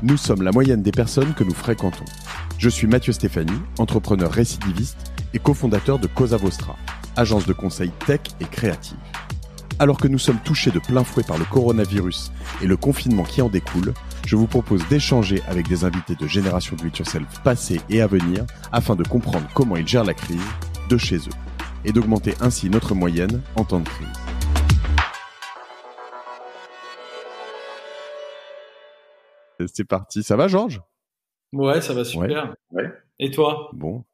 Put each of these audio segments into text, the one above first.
Nous sommes la moyenne des personnes que nous fréquentons. Je suis Mathieu Stéphanie, entrepreneur récidiviste et cofondateur de Cosa Vostra, agence de conseil tech et créative. Alors que nous sommes touchés de plein fouet par le coronavirus et le confinement qui en découle, je vous propose d'échanger avec des invités de Génération Do It Yourself passés et à venir afin de comprendre comment ils gèrent la crise de chez eux et d'augmenter ainsi notre moyenne en temps de crise. C'est parti. Ça va, Georges ? Ouais, ça va super. Ouais. Et toi ? Bon.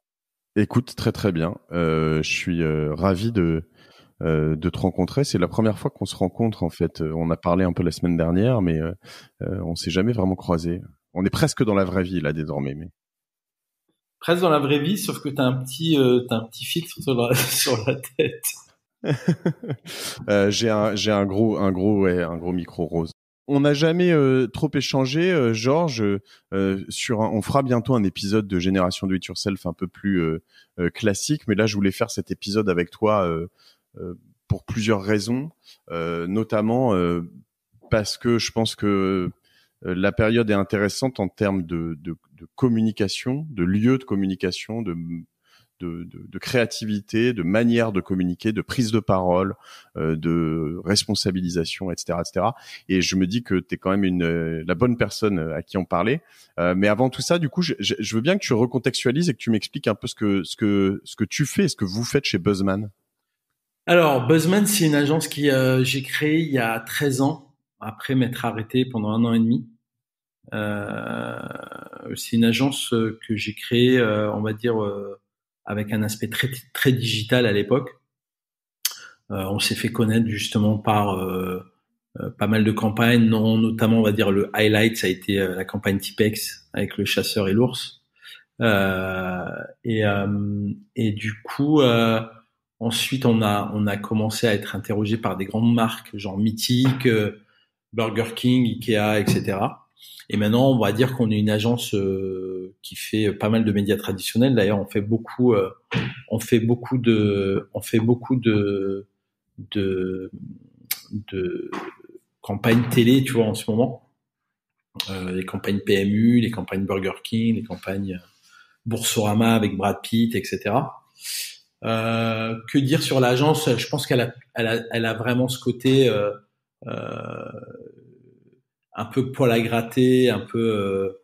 Écoute, très très bien. Je suis ravi de te rencontrer. C'est la première fois qu'on se rencontre en fait. On a parlé un peu la semaine dernière, mais on s'est jamais vraiment croisés. On est presque dans la vraie vie là désormais. Mais... Presque dans la vraie vie, sauf que t'as un petit filtre sur la tête. J'ai un gros micro rose. On n'a jamais trop échangé, Georges. On fera bientôt un épisode de Génération Do It Yourself un peu plus classique, mais là je voulais faire cet épisode avec toi pour plusieurs raisons, notamment parce que je pense que la période est intéressante en termes de communication, de lieu de communication, de créativité, de manière de communiquer, de prise de parole, de responsabilisation, etc., etc. Et je me dis que t'es quand même la bonne personne à qui en parler. Mais avant tout ça, du coup, je veux bien que tu recontextualises et que tu m'expliques un peu ce que tu fais, ce que vous faites chez Buzzman. Alors, Buzzman, c'est une agence qui j'ai créée il y a 13 ans, après m'être arrêté pendant 1 an et demi. C'est une agence que j'ai créée, on va dire, avec un aspect très très digital à l'époque. On s'est fait connaître justement par pas mal de campagnes, notamment on va dire le highlight, ça a été la campagne Tipex avec le chasseur et l'ours. Et du coup, ensuite on a commencé à être interrogé par des grandes marques genre Mythique, Burger King, Ikea, etc. Et maintenant, on va dire qu'on est une agence qui fait pas mal de médias traditionnels. D'ailleurs, on fait beaucoup de campagnes télé, tu vois, en ce moment. Les campagnes PMU, les campagnes Burger King, les campagnes Boursorama avec Brad Pitt, etc. Que dire sur l'agence ? Je pense qu'elle a vraiment ce côté un peu poil à gratter, un peu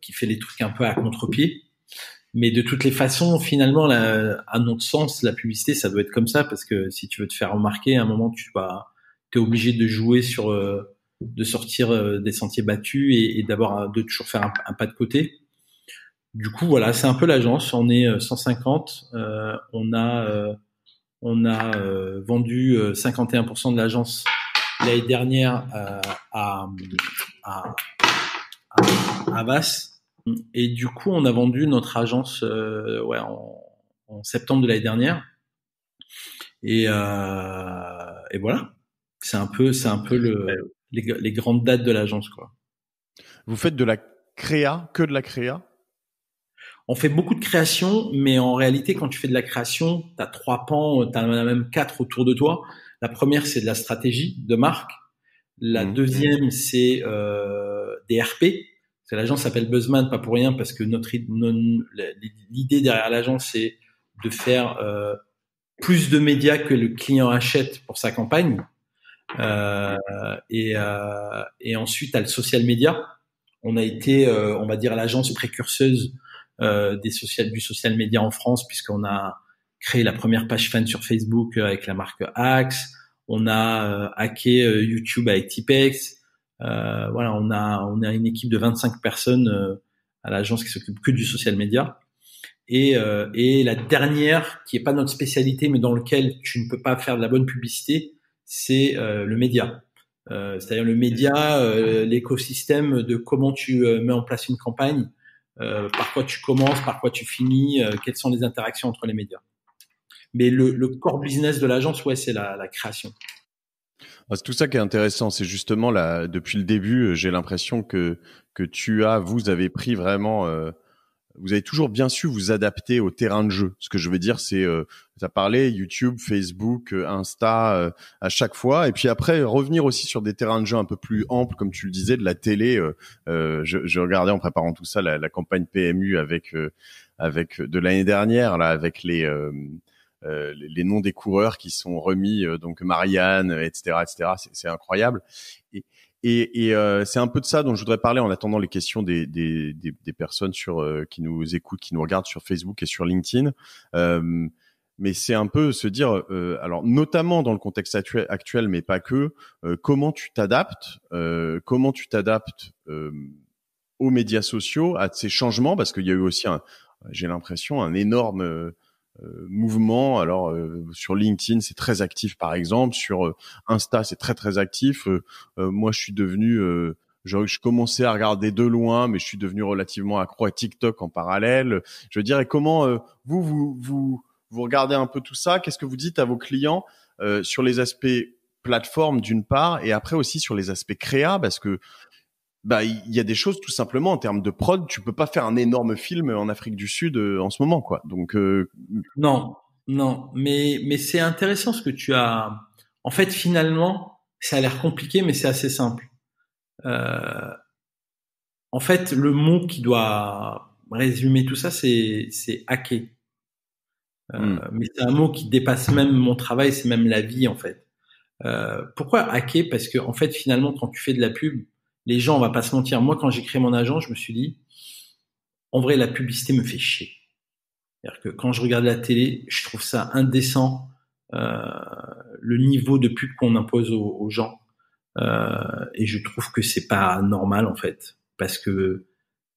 qui fait les trucs un peu à contre-pied. Mais de toutes les façons, finalement, à notre sens, la publicité, ça doit être comme ça, parce que si tu veux te faire remarquer, à un moment, t'es obligé de jouer sur, de sortir des sentiers battus et de toujours faire un pas de côté. Du coup, voilà, c'est un peu l'agence. On est 150. On a vendu 51% de l'agence l'année dernière à Avas. Et du coup, on a vendu notre agence en septembre de l'année dernière. Et voilà. C'est un peu les grandes dates de l'agence, quoi. Vous faites de la créa, que de la créa ? On fait beaucoup de création, mais en réalité, quand tu fais de la création, t'as 3 pans, t'en as même 4 autour de toi. La première, c'est de la stratégie de marque. La deuxième, c'est des RP. L'agence s'appelle Buzzman, pas pour rien, parce que l'idée derrière l'agence, c'est de faire plus de médias que le client achète pour sa campagne. Et ensuite, à le social media. On a été, on va dire, l'agence précurseuse du social media en France, puisqu'on a créé la première page fan sur Facebook avec la marque Axe. On a hacké YouTube avec Tipex. Voilà, on a une équipe de 25 personnes à l'agence qui s'occupe que du social media. Et la dernière, qui est pas notre spécialité, mais dans lequel tu ne peux pas faire de la bonne publicité, c'est le média. C'est-à-dire le média, l'écosystème de comment tu mets en place une campagne, par quoi tu commences, par quoi tu finis, quelles sont les interactions entre les médias. Mais le core business de l'agence, ouais, c'est la création. C'est tout ça qui est intéressant. C'est justement là, depuis le début, j'ai l'impression que vous avez pris vraiment vous avez toujours bien su vous adapter au terrain de jeu. Ce que je veux dire, c'est, tu as parlé YouTube, Facebook, Insta, à chaque fois. Et puis après, revenir aussi sur des terrains de jeu un peu plus amples, comme tu le disais, de la télé. Je regardais en préparant tout ça la campagne PMU avec de l'année dernière, là, avec les noms des coureurs qui sont remis, donc Marianne, etc. C'est incroyable. Et c'est un peu de ça dont je voudrais parler en attendant les questions des personnes qui nous écoutent, qui nous regardent sur Facebook et sur LinkedIn. Mais c'est un peu se dire, alors notamment dans le contexte actuel, mais pas que, comment tu t'adaptes aux médias sociaux, à ces changements, parce qu'il y a eu aussi j'ai l'impression, un énorme mouvement. Alors sur LinkedIn c'est très actif par exemple, sur Insta c'est très très actif. Moi je suis devenu je commençais à regarder de loin, mais je suis devenu relativement accro à TikTok en parallèle. Je dirais comment vous regardez un peu tout ça. Qu'est-ce que vous dites à vos clients sur les aspects plateforme d'une part, et après aussi sur les aspects créa, parce que il y a des choses tout simplement en termes de prod, tu peux pas faire un énorme film en Afrique du Sud en ce moment, quoi. Donc Non, non, mais c'est intéressant ce que tu as. En fait, finalement, ça a l'air compliqué, mais c'est assez simple. En fait, le mot qui doit résumer tout ça, c'est hacker. Mais c'est un mot qui dépasse même mon travail, c'est même la vie en fait. Pourquoi hacker? Parce que en fait, finalement, quand tu fais de la pub, les gens, on va pas se mentir. Moi, quand j'ai créé mon agence, je me suis dit, en vrai, la publicité me fait chier. C'est-à-dire que quand je regarde la télé, je trouve ça indécent, le niveau de pub qu'on impose aux gens. Et je trouve que c'est pas normal en fait, parce que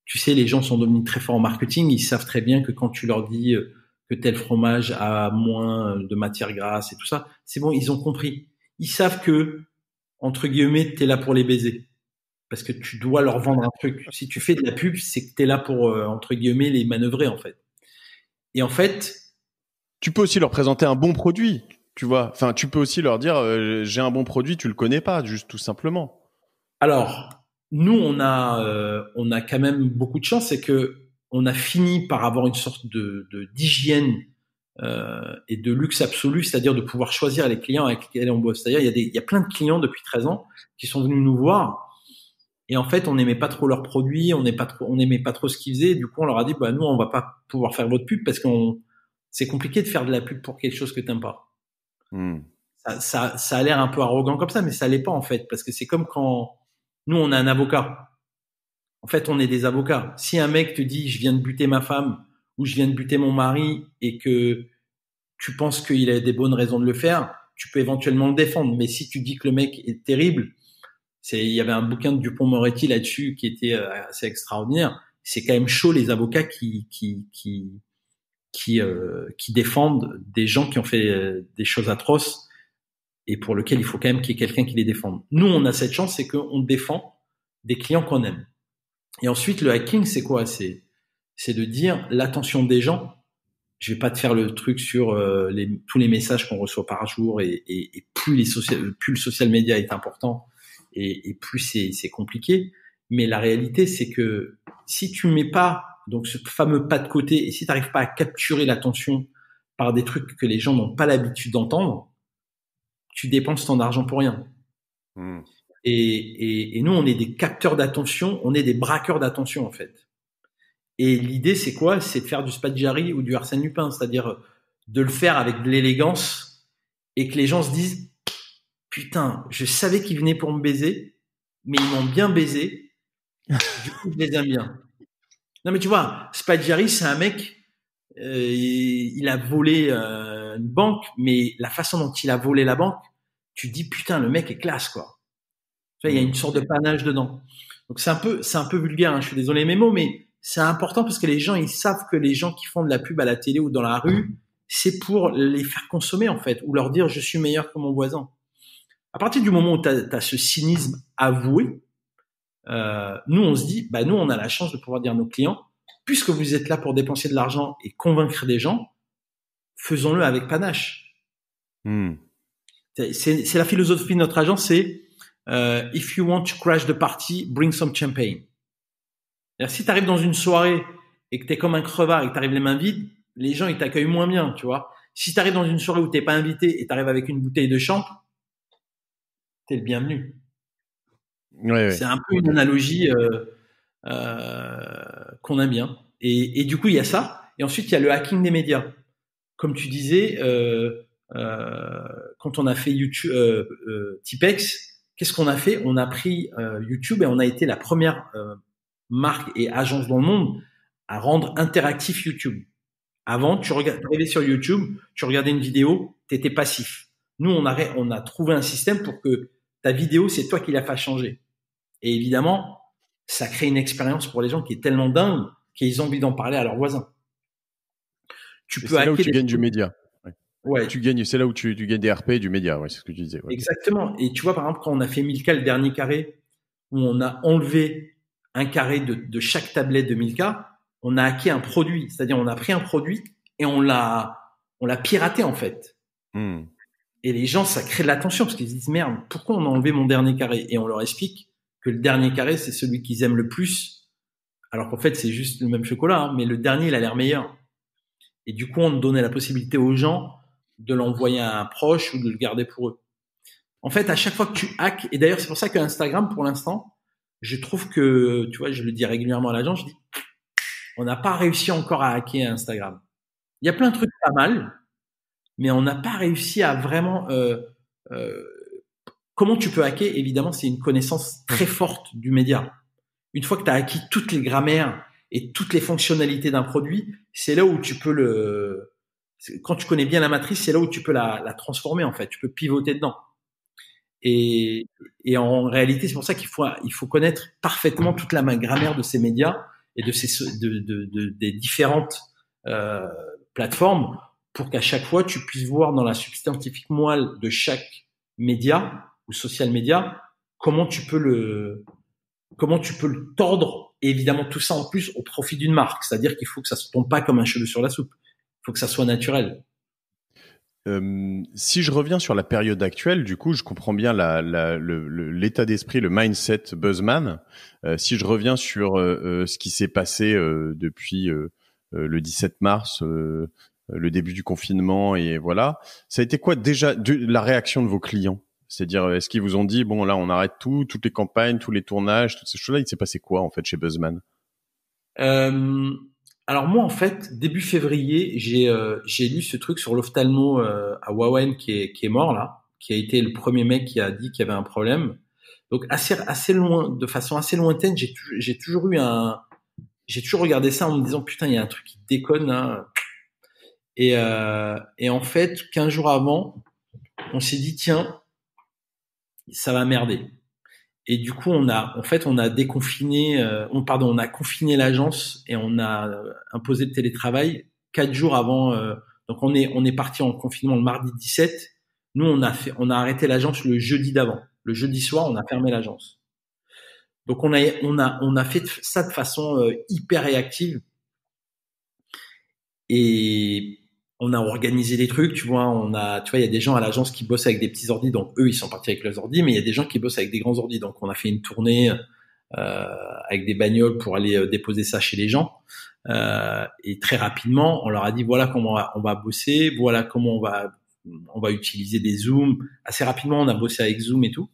tu sais, les gens sont devenus très forts en marketing. Ils savent très bien que quand tu leur dis que tel fromage a moins de matière grasse et tout ça, c'est bon, ils ont compris. Ils savent que, entre guillemets, t'es là pour les baiser. Parce que tu dois leur vendre un truc. Si tu fais de la pub, c'est que t'es là pour, entre guillemets, les manœuvrer, en fait. Et en fait, tu peux aussi leur présenter un bon produit, tu vois. Enfin, tu peux aussi leur dire, j'ai un bon produit, tu le connais pas, juste tout simplement. alors, nous, on a quand même beaucoup de chance, c'est que on a fini par avoir une sorte d'hygiène et de luxe absolu, c'est-à-dire de pouvoir choisir les clients avec lesquels on bosse. C'est-à-dire, il y a plein de clients depuis 13 ans qui sont venus nous voir. Et en fait, on n'aimait pas trop leurs produits, on n'aimait pas trop ce qu'ils faisaient. Du coup, on leur a dit, nous, on va pas pouvoir faire votre pub parce c'est compliqué de faire de la pub pour quelque chose que t'aimes pas. Ça a l'air un peu arrogant comme ça, mais ça l'est pas en fait, parce que c'est comme quand nous, on a un avocat. En fait, on est des avocats. Si un mec te dit, je viens de buter ma femme ou je viens de buter mon mari et que tu penses qu'il a des bonnes raisons de le faire, tu peux éventuellement le défendre. Mais si tu dis que le mec est terrible, il y avait un bouquin de Dupond-Moretti là-dessus qui était assez extraordinaire. C'est quand même chaud les avocats qui défendent des gens qui ont fait des choses atroces et pour lesquels il faut quand même qu'il y ait quelqu'un qui les défende. Nous, on a cette chance, c'est qu'on défend des clients qu'on aime. Et ensuite, le hacking, c'est quoi? C'est de dire l'attention des gens. Je vais pas te faire le truc sur tous les messages qu'on reçoit par jour et plus le social media est important et plus c'est compliqué. Mais la réalité, c'est que si tu mets pas donc ce fameux pas de côté et si tu n'arrives pas à capturer l'attention par des trucs que les gens n'ont pas l'habitude d'entendre, tu dépenses ton argent pour rien. Et nous, on est des capteurs d'attention, on est des braqueurs d'attention en fait. Et l'idée, c'est quoi? C'est de faire du Spadjari ou du Arsène Lupin, c'est-à-dire de le faire avec de l'élégance et que les gens se disent « Putain, je savais qu'ils venaient pour me baiser, mais ils m'ont bien baisé, du coup, je les aime bien. » Non, mais tu vois, Spadjari, c'est un mec, il a volé une banque, mais la façon dont il a volé la banque, tu te dis « Putain, le mec est classe, quoi. » Tu vois, il y a une sorte de panache dedans. Donc c'est un peu vulgaire, hein, je suis désolé mes mots, mais c'est important parce que les gens, ils savent que les gens qui font de la pub à la télé ou dans la rue, c'est pour les faire consommer, en fait, ou leur dire, je suis meilleur que mon voisin. À partir du moment où t'as ce cynisme avoué, nous, on se dit, nous, on a la chance de pouvoir dire à nos clients, puisque vous êtes là pour dépenser de l'argent et convaincre des gens, faisons-le avec panache. C'est la philosophie de notre agence, c'est if you want to crash the party, bring some champagne. Si tu arrives dans une soirée et que t'es comme un crevard et que t'arrives les mains vides, les gens, ils t'accueillent moins bien, tu vois. Si t'arrives dans une soirée où t'es pas invité et t'arrives avec une bouteille de champ, t'es le bienvenu. Ouais, C'est ouais. un peu une Ok. analogie qu'on aime bien. Et du coup, il y a ça. Et ensuite, il y a le hacking des médias. Comme tu disais, quand on a fait YouTube, Tipex, qu'est-ce qu'on a fait? On a pris YouTube et on a été la première marque et agence dans le monde à rendre interactif YouTube. Avant, tu arrivais sur YouTube, tu regardais une vidéo, tu étais passif. Nous, on a trouvé un système pour que ta vidéo, c'est toi qui la fasses changer. Et évidemment, ça crée une expérience pour les gens qui est tellement dingue qu'ils ont envie d'en parler à leurs voisins. Tu Et peux c'est là où hacker tu des gagnes du trucs. média. Ouais. Ouais, C'est là où tu gagnes des RP et du média. Ouais, c'est ce que tu disais. Ouais. exactement. Et tu vois, par exemple, quand on a fait Milka, le dernier carré, où on a enlevé un carré de chaque tablette de Milka, on a hacké un produit. C'est-à-dire, on a pris un produit et on l'a piraté, en fait. Hmm. Et les gens, ça crée de l'attention parce qu'ils se disent, merde, pourquoi on a enlevé mon dernier carré? Et on leur explique que le dernier carré, c'est celui qu'ils aiment le plus. Alors qu'en fait, c'est juste le même chocolat, hein, mais le dernier, il a l'air meilleur. Et du coup, on donnait la possibilité aux gens de l'envoyer à un proche ou de le garder pour eux. En fait, à chaque fois que tu hacks, et d'ailleurs, c'est pour ça que Instagram, pour l'instant, je trouve que, tu vois, je le dis régulièrement à l'agent, je dis, on n'a pas réussi encore à hacker Instagram. Il y a plein de trucs pas mal, mais on n'a pas réussi à vraiment, euh, comment tu peux hacker? Évidemment, c'est une connaissance très forte du média. Une fois que tu as acquis toutes les grammaires et toutes les fonctionnalités d'un produit, c'est là où tu peux quand tu connais bien la matrice, c'est là où tu peux la transformer, en fait. Tu peux pivoter dedans. Et, et en réalité, c'est pour ça il faut connaître parfaitement toute la grammaire de ces médias et des différentes euh, plateformes pour qu'à chaque fois, tu puisses voir dans la substantifique moelle de chaque média ou social média comment comment tu peux le tordre, et évidemment tout ça en plus au profit d'une marque. C'est-à-dire qu'il faut que ça se tombe pas comme un cheveu sur la soupe. Il faut que ça soit naturel. Si je reviens sur la période actuelle, du coup, je comprends bien l'état d'esprit, le mindset Buzzman. Si je reviens sur ce qui s'est passé depuis le 17 mars, le début du confinement, et voilà, ça a été quoi déjà la réaction de vos clients? C'est-à-dire, est-ce qu'ils vous ont dit, bon, là, on arrête tout, toutes les campagnes, tous les tournages, toutes ces choses-là? Il s'est passé quoi, en fait, chez Buzzman? Euh, alors moi en fait début février j'ai lu ce truc sur l'ophtalmo à Wawen qui est mort là, qui a été le premier mec qui a dit qu'il y avait un problème. Donc assez loin, de façon assez lointaine, j'ai toujours regardé ça en me disant putain il y a un truc qui déconne là. Et en fait 15 jours avant on s'est dit tiens ça va merder. Et du coup, on a déconfiné, on a confiné l'agence et on a imposé le télétravail 4 jours avant. Donc on est parti en confinement le mardi 17. Nous, on a arrêté l'agence le jeudi d'avant. Le jeudi soir, on a fermé l'agence. Donc on a fait ça de façon hyper réactive et on a organisé des trucs. Tu vois, il y a des gens à l'agence qui bossent avec des petits ordis, donc eux, ils sont partis avec leurs ordis, mais il y a des gens qui bossent avec des grands ordis. Donc on a fait une tournée avec des bagnoles pour aller déposer ça chez les gens. Et très rapidement, on leur a dit voilà comment on va bosser, voilà comment on va utiliser des Zooms. Assez rapidement, on a bossé avec Zoom et tout.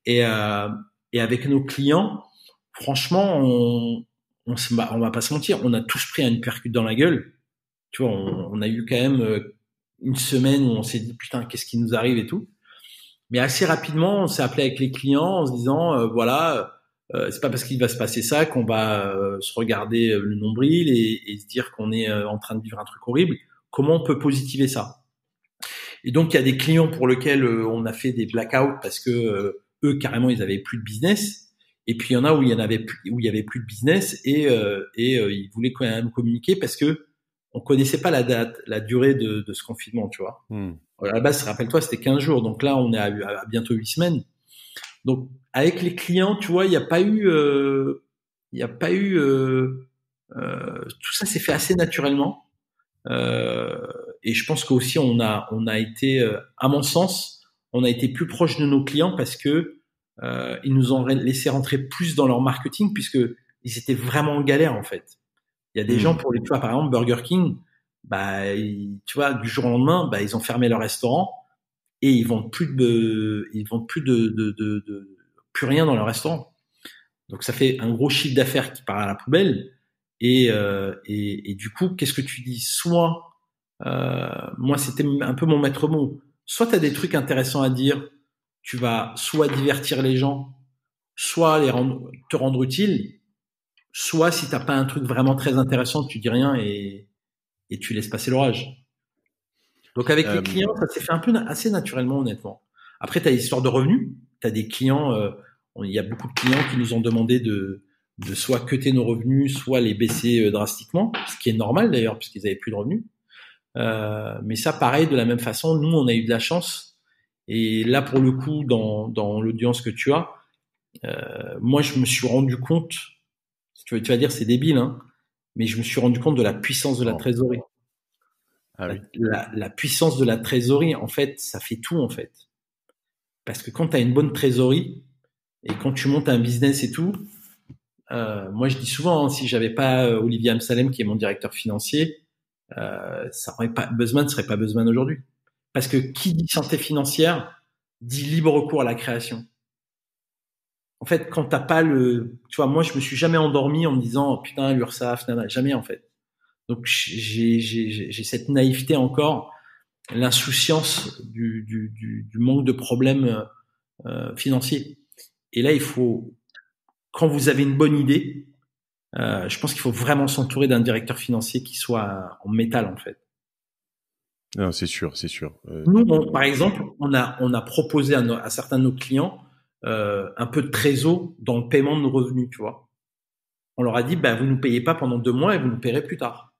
Et, euh, et avec nos clients, franchement, on va pas se mentir, on a tous pris une percute dans la gueule. Tu vois, on a eu quand même une semaine où on s'est dit putain, qu'est-ce qui nous arrive et tout. Mais assez rapidement, on s'est appelé avec les clients en se disant voilà, c'est pas parce qu'il va se passer ça qu'on va se regarder le nombril et se dire qu'on est en train de vivre un truc horrible. Comment on peut positiver ça? Et donc il y a des clients pour lesquels on a fait des blackouts parce que eux carrément ils avaient plus de business. Et puis il y en a où il y avait plus de business et ils voulaient quand même communiquer parce que on connaissait pas la date, la durée de ce confinement, tu vois. À la base, rappelle-toi, c'était 15 jours. Donc là, on est à bientôt 8 semaines. Donc, avec les clients, tu vois, il y a pas eu, tout ça s'est fait assez naturellement. Et je pense qu'aussi, on a été, à mon sens, on a été plus proche de nos clients parce que, ils nous ont laissé rentrer plus dans leur marketing puisque ils étaient vraiment en galère, en fait. Il y a des gens pour les, tu vois, par exemple, Burger King, bah, tu vois, du jour au lendemain, bah, ils ont fermé leur restaurant et ils vendent plus plus rien dans leur restaurant. Donc ça fait un gros chiffre d'affaires qui part à la poubelle. Et du coup, qu'est-ce que tu dis? Soit, moi, c'était un peu mon maître mot. Soit tu as des trucs intéressants à dire, tu vas soit divertir les gens, soit te rendre utile, soit si t'as pas un truc vraiment très intéressant, tu dis rien et tu laisses passer l'orage. Donc avec les clients, ça s'est fait un peu assez naturellement, honnêtement. Après, tu as l'histoire de revenus. Tu as des clients, il y a beaucoup de clients qui nous ont demandé de soit cutter nos revenus, soit les baisser drastiquement, ce qui est normal d'ailleurs, puisqu'ils avaient plus de revenus. Mais ça, pareil, de la même façon, nous, on a eu de la chance. Et là, pour le coup, dans l'audience que tu as, moi, je me suis rendu compte, tu vas dire c'est débile, hein, mais je me suis rendu compte de la puissance de la trésorerie. Ah oui. La puissance de la trésorerie, en fait, ça fait tout, en fait. Parce que quand tu as une bonne trésorerie et quand tu montes un business et tout, moi je dis souvent, hein, si j'avais pas Olivier Amsalem qui est mon directeur financier, ça aurait pas Buzzman serait pas Buzzman aujourd'hui. Parce que qui dit santé financière dit libre recours à la création. En fait, quand t'as pas tu vois, moi je me suis jamais endormi en me disant oh, putain l'URSSAF, jamais en fait. Donc j'ai cette naïveté encore, l'insouciance du manque de problèmes financiers. Et là, il faut, quand vous avez une bonne idée, je pense qu'il faut vraiment s'entourer d'un directeur financier qui soit en métal en fait. Non, c'est sûr, c'est sûr. Nous, par exemple, on a proposé à certains de nos clients un peu de trésor dans le paiement de nos revenus, tu vois. On leur a dit, bah, vous nous payez pas pendant 2 mois et vous nous paierez plus tard.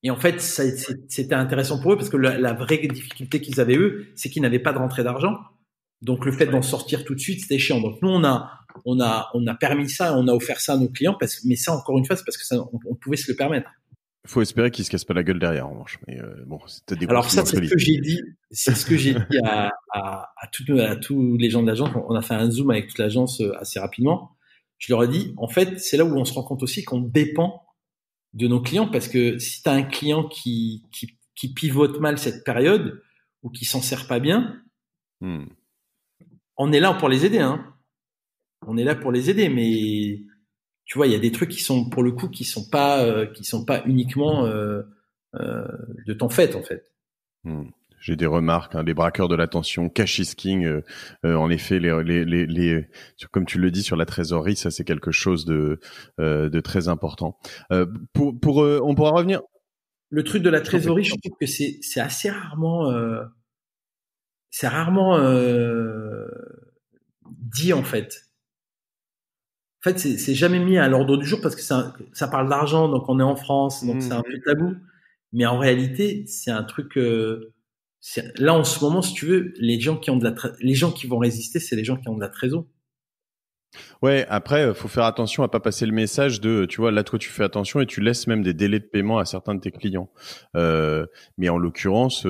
Et en fait, c'était intéressant pour eux parce que la vraie difficulté qu'ils avaient eux, c'est qu'ils n'avaient pas de rentrée d'argent. Donc le fait d'en sortir tout de suite, c'était chiant. Donc nous, on a permis ça, on a offert ça à nos clients, mais ça, encore une fois, c'est parce que ça, on pouvait se le permettre. Faut espérer qu'ils se cassent pas la gueule derrière, en revanche. Mais bon, c'était des. Alors ça, c'est ce que j'ai dit. C'est ce que j'ai dit à tous les gens de l'agence. On a fait un zoom avec toute l'agence assez rapidement. Je leur ai dit, en fait, c'est là où on se rend compte aussi qu'on dépend de nos clients parce que si tu as un client qui pivote mal cette période ou qui s'en sert pas bien, on est là pour les aider, hein. On est là pour les aider, mais tu vois, il y a des trucs qui sont pour le coup qui sont pas uniquement de ton fait en fait. J'ai des remarques, hein, les braqueurs de l'attention, cash is king. En effet, comme tu le dis sur la trésorerie, ça c'est quelque chose de très important. On pourra revenir. Le truc de la trésorerie, je trouve que c'est assez rarement dit en fait. En fait, c'est jamais mis à l'ordre du jour parce que ça parle d'argent, donc on est en France, donc c'est un peu tabou. Mais en réalité, c'est un truc. Là, en ce moment, si tu veux, les gens qui vont résister, c'est les gens qui ont de la trésor. Ouais, après, faut faire attention à pas passer le message de, tu vois, là, toi, tu fais attention et tu laisses même des délais de paiement à certains de tes clients. Mais en l'occurrence,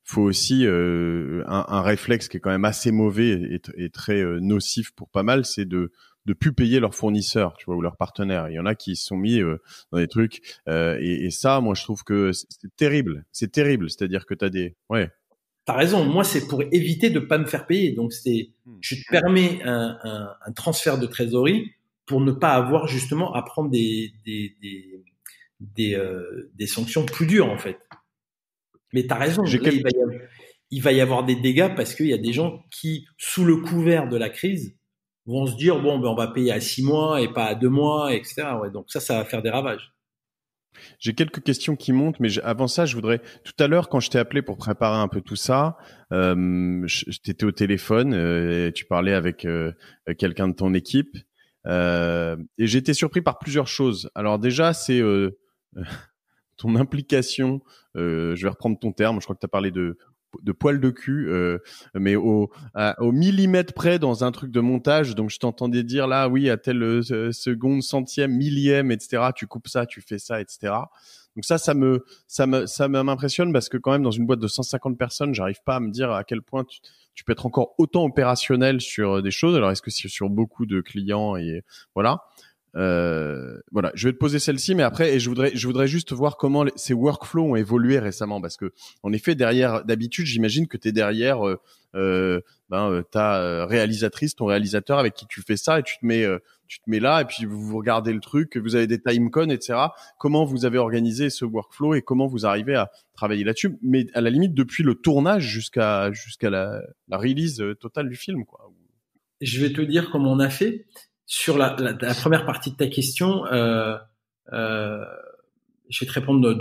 faut aussi un réflexe qui est quand même assez mauvais et très nocif pour pas mal, c'est de plus payer leurs fournisseurs, tu vois, ou leurs partenaires. Il y en a qui se sont mis dans des trucs et ça, moi, je trouve que c'est terrible. C'est terrible. C'est-à-dire que T'as raison. Moi, c'est pour éviter de pas me faire payer. Donc, je te permets un transfert de trésorerie pour ne pas avoir justement à prendre des sanctions plus dures, en fait. Mais t'as raison. Là, il va y avoir des dégâts parce qu'il y a des gens qui, sous le couvert de la crise, vont se dire bon, ben, on va payer à 6 mois et pas à 2 mois, etc. Ouais, donc ça va faire des ravages. J'ai quelques questions qui montent, mais avant ça, je voudrais. Tout à l'heure, quand je t'ai appelé pour préparer un peu tout ça, t'étais au téléphone et tu parlais avec quelqu'un de ton équipe, et j'ai été surpris par plusieurs choses. Alors déjà, c'est ton implication. Je vais reprendre ton terme. Je crois que tu as parlé de poil de cul, mais au millimètre près dans un truc de montage. Donc je t'entendais dire là, oui, à telle seconde, centième, millième, etc. Tu coupes ça, tu fais ça, etc. Donc ça m'impressionne parce que quand même dans une boîte de 150 personnes, j'arrive pas à me dire à quel point tu peux être encore autant opérationnel sur des choses. Alors est-ce que c'est sur beaucoup de clients et voilà. Voilà, je vais te poser celle-ci, mais après, et je voudrais juste voir comment ces workflows ont évolué récemment, parce que en effet, d'habitude, j'imagine que tu es derrière ta réalisatrice, ton réalisateur avec qui tu fais ça, et tu te mets là, et puis vous regardez le truc, vous avez des timecodes, etc. Comment vous avez organisé ce workflow et comment vous arrivez à travailler là-dessus, mais à la limite depuis le tournage jusqu'à la release totale du film, quoi. Je vais te dire comment on a fait. Sur la première partie de ta question, je vais te répondre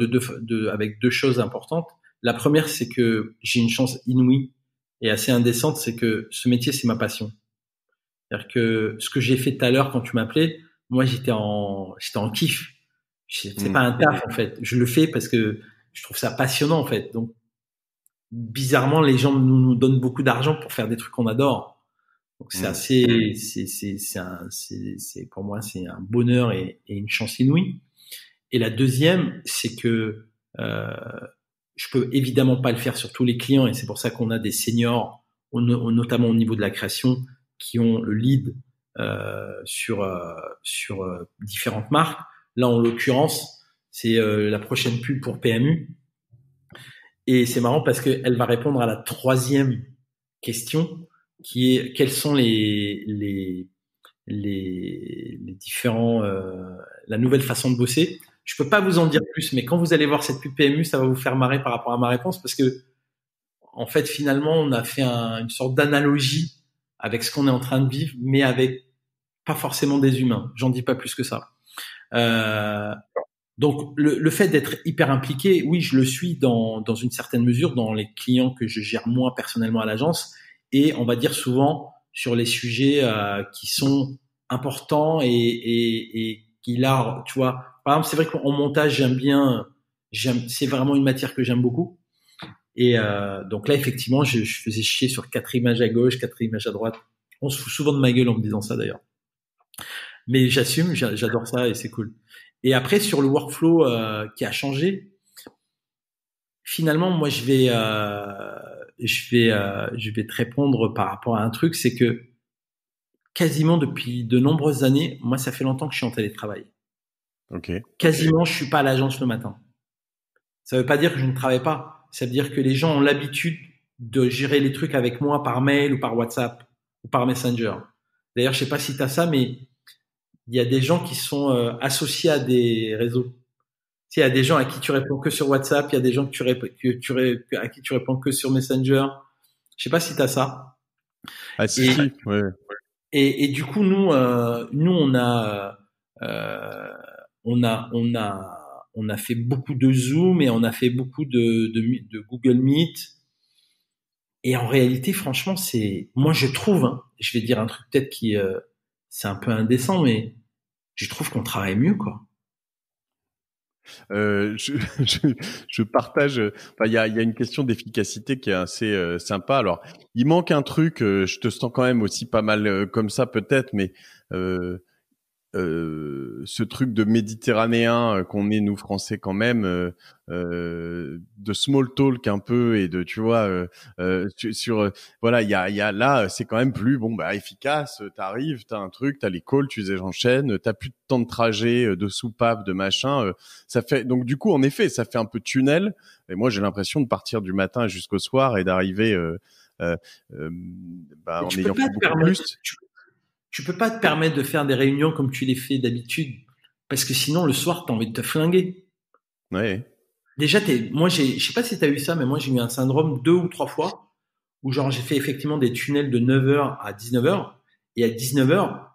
avec deux choses importantes. La première, c'est que j'ai une chance inouïe et assez indécente, c'est que ce métier, c'est ma passion. C'est-à-dire que ce que j'ai fait tout à l'heure quand tu m'appelais, moi, j'étais en kiff. C'est pas un taf, en fait. Je le fais parce que je trouve ça passionnant, en fait. Donc, bizarrement, les gens nous donnent beaucoup d'argent pour faire des trucs qu'on adore. Donc c'est assez, c'est pour moi c'est un bonheur et une chance inouïe. Et la deuxième, c'est que je peux évidemment pas le faire sur tous les clients et c'est pour ça qu'on a des seniors, notamment au niveau de la création, qui ont le lead sur différentes marques. Là, en l'occurrence, c'est la prochaine pub pour PMU. Et c'est marrant parce qu'elle va répondre à la troisième question, qui est quels sont les différents la nouvelle façon de bosser. Je peux pas vous en dire plus, mais quand vous allez voir cette pub PMU, ça va vous faire marrer par rapport à ma réponse parce que en fait finalement on a fait une sorte d'analogie avec ce qu'on est en train de vivre, mais avec pas forcément des humains. J'en dis pas plus que ça. Donc le fait d'être hyper impliqué, oui, je le suis dans une certaine mesure dans les clients que je gère moi personnellement à l'agence. Et on va dire souvent sur les sujets qui sont importants et qui là, tu vois. Par exemple, c'est vrai qu'en montage, c'est vraiment une matière que j'aime beaucoup. Et donc là, effectivement, je faisais chier sur 4 images à gauche, 4 images à droite. On se fout souvent de ma gueule en me disant ça d'ailleurs. Mais j'assume, j'adore ça et c'est cool. Et après, sur le workflow qui a changé, finalement, moi, je vais te répondre par rapport à un truc, c'est que quasiment depuis de nombreuses années, moi, ça fait longtemps que je suis en télétravail. Okay. Quasiment, je suis pas à l'agence le matin. Ça veut pas dire que je ne travaille pas. Ça veut dire que les gens ont l'habitude de gérer les trucs avec moi par mail ou par WhatsApp ou par Messenger. D'ailleurs, je sais pas si tu as ça, mais il y a des gens qui sont associés à des réseaux. Il y a des gens à qui tu réponds que sur WhatsApp, il y a des gens à qui tu réponds que sur Messenger. Je sais pas si tu as ça. Ah si, ouais. Et du coup, nous on a fait beaucoup de Zoom et on a fait beaucoup de Google Meet. Et en réalité, franchement, moi je trouve, hein, je vais dire un truc peut-être qui c'est un peu indécent, mais je trouve qu'on travaille mieux, quoi. Je partage. Enfin, il y a une question d'efficacité qui est assez sympa. Alors, il manque un truc. Je te sens quand même aussi pas mal comme ça, peut-être, mais ce truc de méditerranéen qu'on est nous Français quand même, de small talk un peu et de, tu vois, voilà, il y a là, c'est quand même plus efficace. T'arrives, t'as un truc, t'as les calls, tu les enchaînes, t'as plus de temps de trajet, de soupape, de machin. Ça fait donc du coup, en effet, ça fait un peu tunnel. Et moi, j'ai l'impression de partir du matin jusqu'au soir et d'arriver en ayant fait beaucoup plus. Tu peux pas te permettre de faire des réunions comme tu les fais d'habitude, parce que sinon le soir t'as envie de te flinguer. Ouais. Déjà je sais pas si t'as eu ça, mais moi j'ai eu un syndrome 2 ou 3 fois où genre j'ai fait effectivement des tunnels de 9h à 19h et à 19h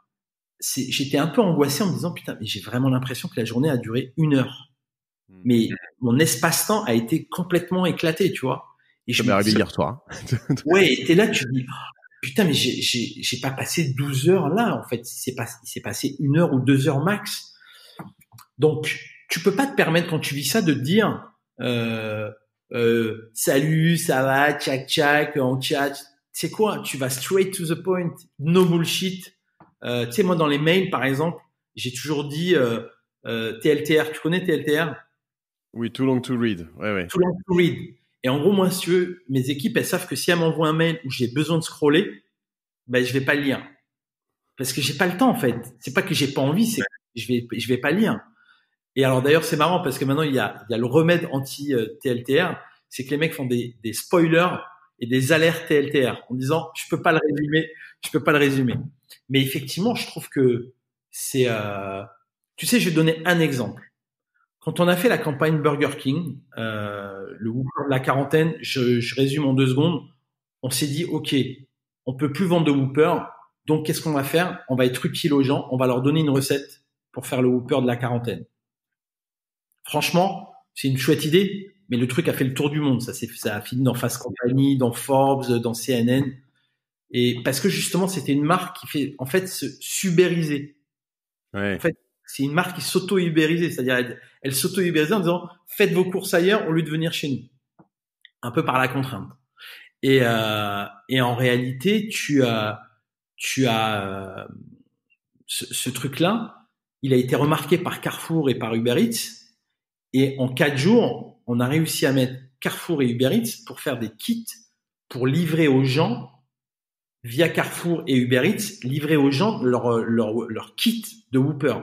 j'étais un peu angoissé en me disant putain mais j'ai vraiment l'impression que la journée a duré 1 heure. Mais mon espace-temps a été complètement éclaté, tu vois. Et ça m'est arrivé hier soir. Ouais, et t'es là, tu te dis putain, mais j'ai pas passé 12 heures là, en fait. Il s'est passé 1 heure ou 2 heures max. Donc, tu peux pas te permettre, quand tu vis ça, de te dire, salut, ça va, tchac, tchac, on chat. C'est quoi? Tu vas straight to the point. No bullshit. Tu sais, moi, dans les mails, par exemple, j'ai toujours dit, TLTR. Tu connais TLTR? Oui, too long to read. Ouais. Too long to read. Et en gros, moi, si tu veux, mes équipes, elles savent que si elles m'envoient un mail où j'ai besoin de scroller, ben, je vais pas le lire. Parce que j'ai pas le temps, en fait. C'est pas que j'ai pas envie, c'est que je vais pas lire. Et alors d'ailleurs c'est marrant parce que maintenant il y a le remède anti TLTR, c'est que les mecs font des spoilers et des alertes TLTR en disant je peux pas le résumer. Mais effectivement, je trouve que c'est tu sais, je vais donner un exemple. Quand on a fait la campagne Burger King, le Whopper de la quarantaine, je résume en 2 secondes, on s'est dit OK, on peut plus vendre de Whopper, donc qu'est-ce qu'on va faire? On va être utile aux gens, on va leur donner une recette pour faire le Whopper de la quarantaine. Franchement, c'est une chouette idée, mais le truc a fait le tour du monde. Ça a fini dans Fast Company, dans Forbes, dans CNN. Et parce que justement, c'était une marque qui fait, en fait, se subériser. Ouais. En fait, c'est une marque qui s'auto-ubérisait. C'est-à-dire, elle s'auto-ubérisait en disant, faites vos courses ailleurs au lieu de venir chez nous. Un peu par la contrainte. Et en réalité, tu as ce truc-là, il a été remarqué par Carrefour et par Uber Eats. Et en 4 jours, on a réussi à mettre Carrefour et Uber Eats pour faire des kits pour livrer aux gens via Carrefour et Uber Eats, livrer aux gens leur kit de Whopper.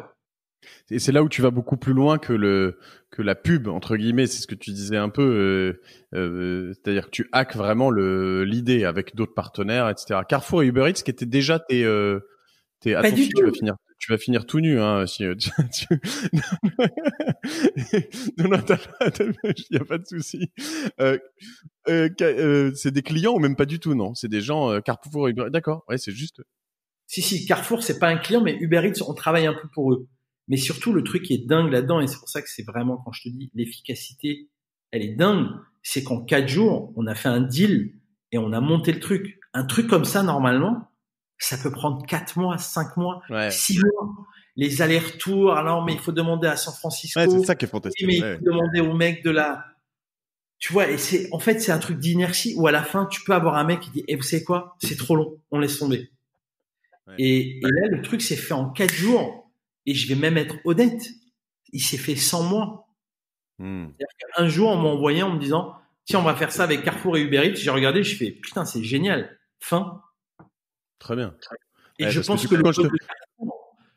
Et c'est là où tu vas beaucoup plus loin que la pub entre guillemets. C'est ce que tu disais un peu. C'est-à-dire que tu hackes vraiment l'idée avec d'autres partenaires, etc. Carrefour et Uber Eats, qui étaient déjà tes attention, tu vas finir tout nu, hein, si, non, il y a pas de souci. C'est des clients ou même pas du tout, non? C'est des gens, Carrefour, Uber, d'accord. Ouais, c'est juste. Si, Carrefour, c'est pas un client, mais Uber Eats, on travaille un peu pour eux. Mais surtout, le truc qui est dingue là-dedans, et c'est pour ça que c'est vraiment, quand je te dis, l'efficacité, elle est dingue, c'est qu'en 4 jours, on a fait un deal et on a monté le truc. Un truc comme ça, normalement, ça peut prendre 4 mois, 5 mois, 6 mois. Les allers-retours, alors, mais il faut demander à San Francisco. Ouais, c'est ça qui est fantastique. Mais il faut demander au mec de la... Tu vois, et en fait, c'est un truc d'inertie où à la fin, tu peux avoir un mec qui dit, vous savez quoi? C'est trop long. On laisse tomber. Ouais. Et là, le truc s'est fait en 4 jours. Et je vais même être honnête. Il s'est fait 100 mois. C'est-à-dire qu'un jour, on m'a envoyé en me disant, tiens, on va faire ça avec Carrefour et Uber Eats. J'ai regardé, je fais, putain, c'est génial. Fin. Très bien. Et je pense que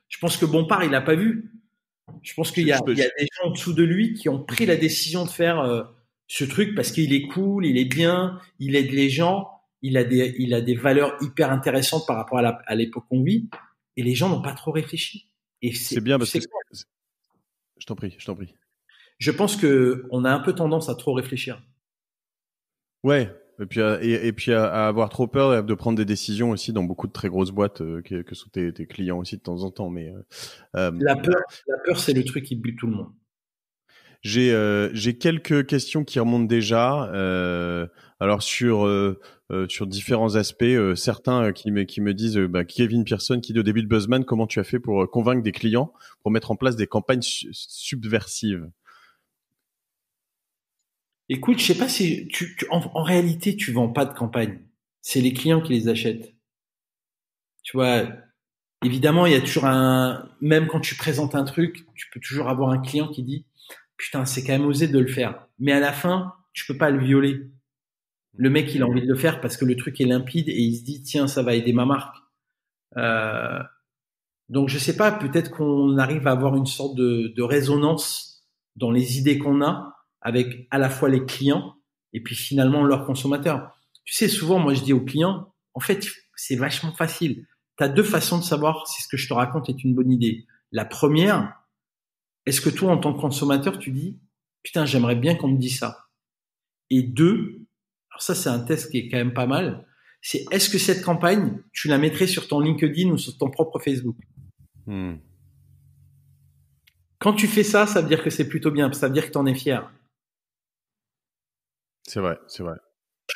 je pense que Bompard, il a pas vu. Je pense qu'il y a des gens en dessous de lui qui ont pris la décision de faire ce truc parce qu'il est cool, il est bien, il aide les gens, il a des valeurs hyper intéressantes par rapport à l'époque qu'on vit. Et les gens n'ont pas trop réfléchi. Et c'est bien parce que je t'en prie. Je pense que on a un peu tendance à trop réfléchir. Ouais. Et puis à avoir trop peur de prendre des décisions aussi dans beaucoup de très grosses boîtes que sont tes clients aussi de temps en temps. Mais la peur, c'est le truc qui bute tout le monde. J'ai quelques questions qui remontent déjà. Alors sur différents aspects, certains qui me disent Kevin Pearson qui dit au début de Buzzman, comment tu as fait pour convaincre des clients pour mettre en place des campagnes subversives? Écoute, je sais pas si en réalité tu vends pas de campagne. C'est les clients qui les achètent. Tu vois, évidemment, il y a toujours même quand tu présentes un truc, tu peux toujours avoir un client qui dit putain, c'est quand même osé de le faire. Mais à la fin, tu peux pas le violer. Le mec, il a envie de le faire parce que le truc est limpide et il se dit tiens, ça va aider ma marque. Donc je sais pas, peut-être qu'on arrive à avoir une sorte de résonance dans les idées qu'on a avec à la fois les clients et puis finalement leurs consommateurs. Tu sais, souvent, moi je dis aux clients, en fait, c'est vachement facile. Tu as 2 façons de savoir si ce que je te raconte est une bonne idée. La première, est-ce que toi, en tant que consommateur, tu dis putain, j'aimerais bien qu'on me dise ça. Et 2, alors ça c'est un test qui est quand même pas mal, c'est est-ce que cette campagne, tu la mettrais sur ton LinkedIn ou sur ton propre Facebook? Quand tu fais ça, ça veut dire que c'est plutôt bien, ça veut dire que tu en es fier. C'est vrai. Je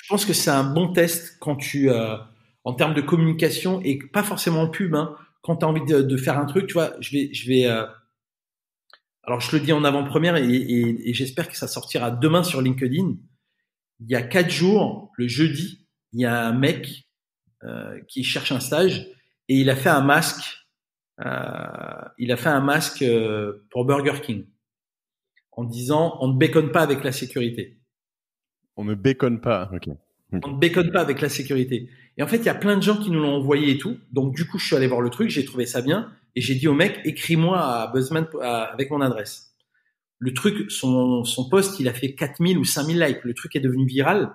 pense que c'est un bon test quand tu, en termes de communication et pas forcément en pub, hein, quand tu as envie de faire un truc, tu vois, je vais alors je le dis en avant-première et j'espère que ça sortira demain sur LinkedIn. Il y a 4 jours, le jeudi, il y a un mec qui cherche un stage et il a fait un masque. Pour Burger King en disant on ne béconne pas avec la sécurité. On ne béconne pas. Ok. On ne béconne pas avec la sécurité. Et en fait, il y a plein de gens qui nous l'ont envoyé et tout. Donc, du coup, je suis allé voir le truc, j'ai trouvé ça bien. Et j'ai dit au mec, écris-moi à Buzzman avec mon adresse. Le truc, son post, il a fait 4000 ou 5000 likes. Le truc est devenu viral.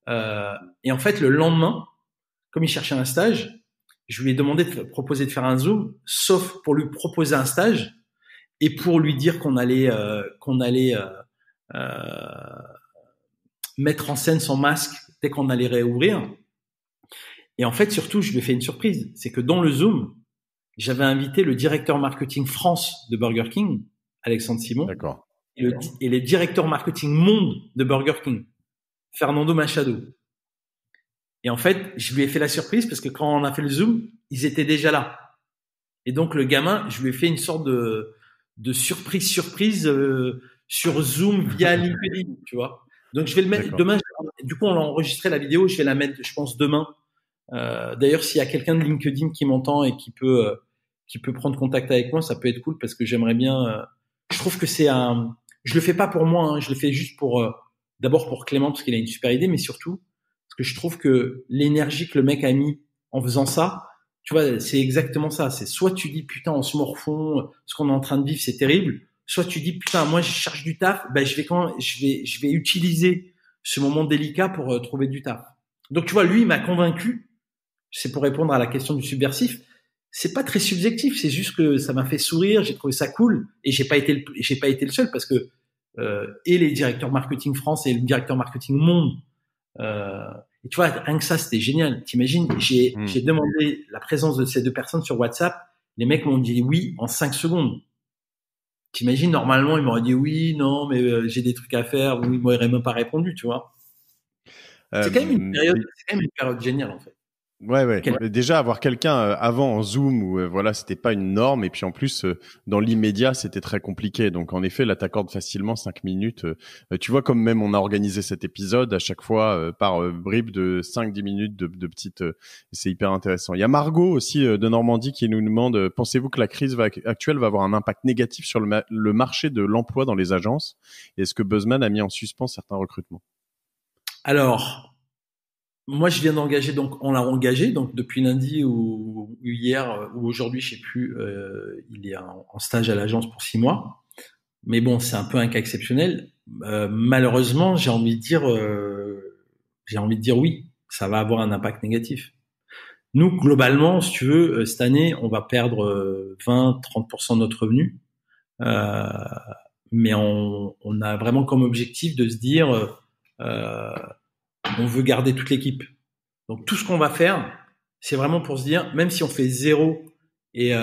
Et en fait, le lendemain, comme il cherchait un stage, je lui ai demandé de proposer de faire un Zoom, sauf pour lui proposer un stage et pour lui dire qu'on allait mettre en scène son masque dès qu'on allait réouvrir. Et en fait, surtout, je lui ai fait une surprise. C'est que dans le Zoom, j'avais invité le directeur marketing France de Burger King, Alexandre Simon, D'accord. et le directeur marketing monde de Burger King, Fernando Machado. Et en fait, je lui ai fait la surprise parce que quand on a fait le Zoom, ils étaient déjà là. Et donc, le gamin, je lui ai fait une sorte de surprise sur Zoom via LinkedIn, tu vois. Donc, je vais le mettre demain. Du coup, on l'a enregistré la vidéo. Je vais la mettre, je pense, demain. D'ailleurs, s'il y a quelqu'un de LinkedIn qui m'entend et qui peut prendre contact avec moi, ça peut être cool parce que j'aimerais bien. Je trouve que je le fais pas pour moi, hein, je le fais juste d'abord pour Clément parce qu'il a une super idée, mais surtout parce que je trouve que l'énergie que le mec a mis en faisant ça, tu vois, c'est exactement ça. C'est soit tu dis putain, on se morfond, ce qu'on est en train de vivre, c'est terrible. Soit tu dis putain, moi je cherche du taf, ben je vais utiliser ce moment délicat pour trouver du taf. Donc tu vois, lui il m'a convaincu. C'est pour répondre à la question du subversif. C'est pas très subjectif, c'est juste que ça m'a fait sourire, j'ai trouvé ça cool et j'ai pas été le seul parce que et les directeurs marketing France et le directeur marketing monde et tu vois, rien que ça c'était génial. T'imagines, j'ai demandé la présence de ces deux personnes sur WhatsApp, les mecs m'ont dit oui en 5 secondes. T'imagines, normalement ils m'auraient dit oui, non, mais j'ai des trucs à faire, oui, ils m'auraient même pas répondu, tu vois. C'est quand même une période géniale en fait. Ouais. Déjà avoir quelqu'un avant en Zoom où voilà, c'était pas une norme et puis en plus dans l'immédiat, c'était très compliqué. Donc en effet, là t'accordes facilement 5 minutes. Tu vois comme même on a organisé cet épisode à chaque fois par bribes de 5-10 minutes de petites c'est hyper intéressant. Il y a Margot aussi de Normandie qui nous demande pensez-vous que la crise actuelle va avoir un impact négatif sur le marché de l'emploi dans les agences? Et est-ce que Buzzman a mis en suspens certains recrutements? Alors, moi, je viens d'engager, donc on l'a engagé, donc depuis lundi ou hier ou aujourd'hui, je sais plus, il est en stage à l'agence pour 6 mois. Mais bon, c'est un peu un cas exceptionnel. Malheureusement, j'ai envie de dire oui, ça va avoir un impact négatif. Nous, globalement, si tu veux, cette année, on va perdre 20-30% de notre revenu. Mais on a vraiment comme objectif de se dire on veut garder toute l'équipe. Donc tout ce qu'on va faire, c'est vraiment pour se dire, même si on fait 0 et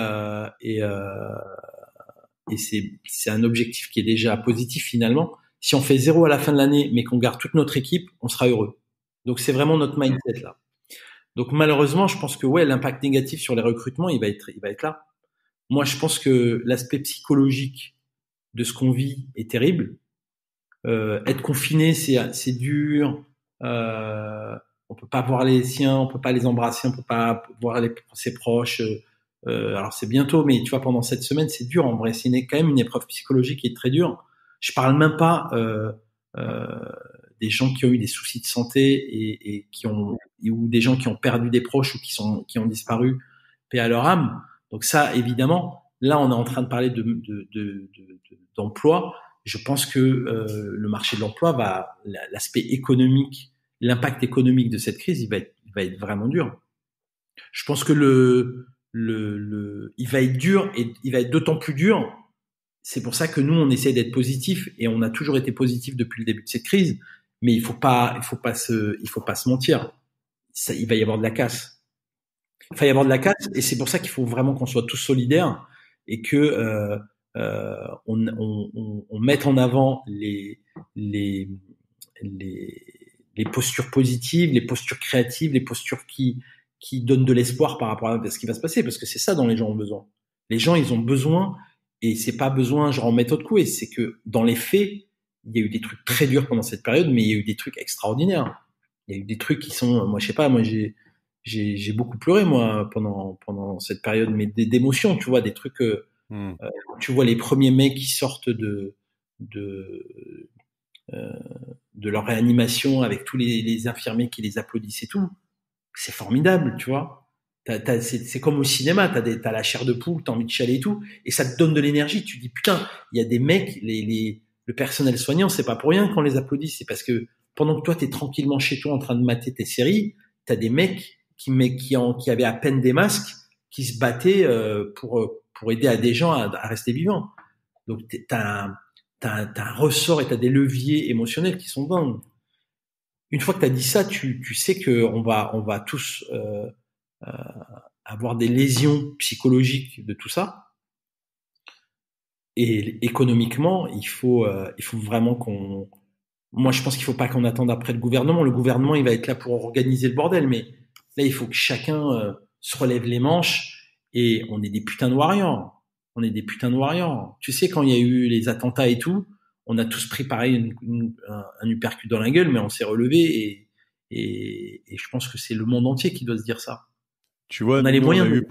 c'est un objectif qui est déjà positif finalement. Si on fait 0 à la fin de l'année, mais qu'on garde toute notre équipe, on sera heureux. Donc c'est vraiment notre mindset là. Donc malheureusement, je pense que ouais, l'impact négatif sur les recrutements, il va être là. Moi, je pense que l'aspect psychologique de ce qu'on vit est terrible. Être confiné, c'est dur. On peut pas voir les siens, on peut pas les embrasser, on peut pas voir ses proches. Alors c'est bientôt, mais tu vois, pendant cette semaine, c'est dur. En vrai, c'est quand même une épreuve psychologique qui est très dure. Je parle même pas des gens qui ont eu des soucis de santé et ou des gens qui ont perdu des proches ou qui ont disparu, paix à leur âme. Donc ça, évidemment, là, on est en train de parler d'emploi. Je pense que le marché de l'emploi l'aspect économique, l'impact économique de cette crise, il va être vraiment dur. Je pense que il va être dur et il va être d'autant plus dur. C'est pour ça que nous, on essaie d'être positif et on a toujours été positif depuis le début de cette crise. Mais il faut pas se mentir. Il va y avoir de la casse. Il va y avoir de la casse et c'est pour ça qu'il faut vraiment qu'on soit tous solidaires et que on mette en avant les postures positives, les postures créatives, les postures qui donnent de l'espoir par rapport à ce qui va se passer, parce que c'est ça dont les gens ont besoin. Les gens, ils ont besoin, et c'est pas besoin genre en méthode couée, c'est que dans les faits, il y a eu des trucs très durs pendant cette période, mais il y a eu des trucs extraordinaires. Il y a eu des trucs qui sont, moi je sais pas, moi j'ai beaucoup pleuré moi pendant cette période, mais d'émotions, tu vois, des trucs. Tu vois les premiers mecs qui sortent de leur réanimation avec tous les infirmiers qui les applaudissent et tout, c'est formidable, tu vois. C'est comme au cinéma, t'as la chair de poule, t'as envie de chialer et tout, et ça te donne de l'énergie. Tu dis putain, il y a des mecs, le personnel soignant, c'est pas pour rien qu'on les applaudit, c'est parce que pendant que toi t'es tranquillement chez toi en train de mater tes séries, t'as des mecs qui avaient à peine des masques, qui se battaient pour aider à des gens à rester vivants. Donc t'as un ressort et t'as des leviers émotionnels qui sont dingues. Une fois que t'as dit ça, tu sais que on va tous avoir des lésions psychologiques de tout ça. Et économiquement, il faut vraiment moi, je pense qu'il faut pas qu'on attende après le gouvernement. Le gouvernement, il va être là pour organiser le bordel, mais là, il faut que chacun se relève les manches et on est des putains de warriors. On est des putains de warriors. Tu sais, quand il y a eu les attentats et tout, on a tous pris pareil un uppercut dans la gueule, mais on s'est relevé et je pense que c'est le monde entier qui doit se dire ça. Tu vois, on a les moyens. On a eu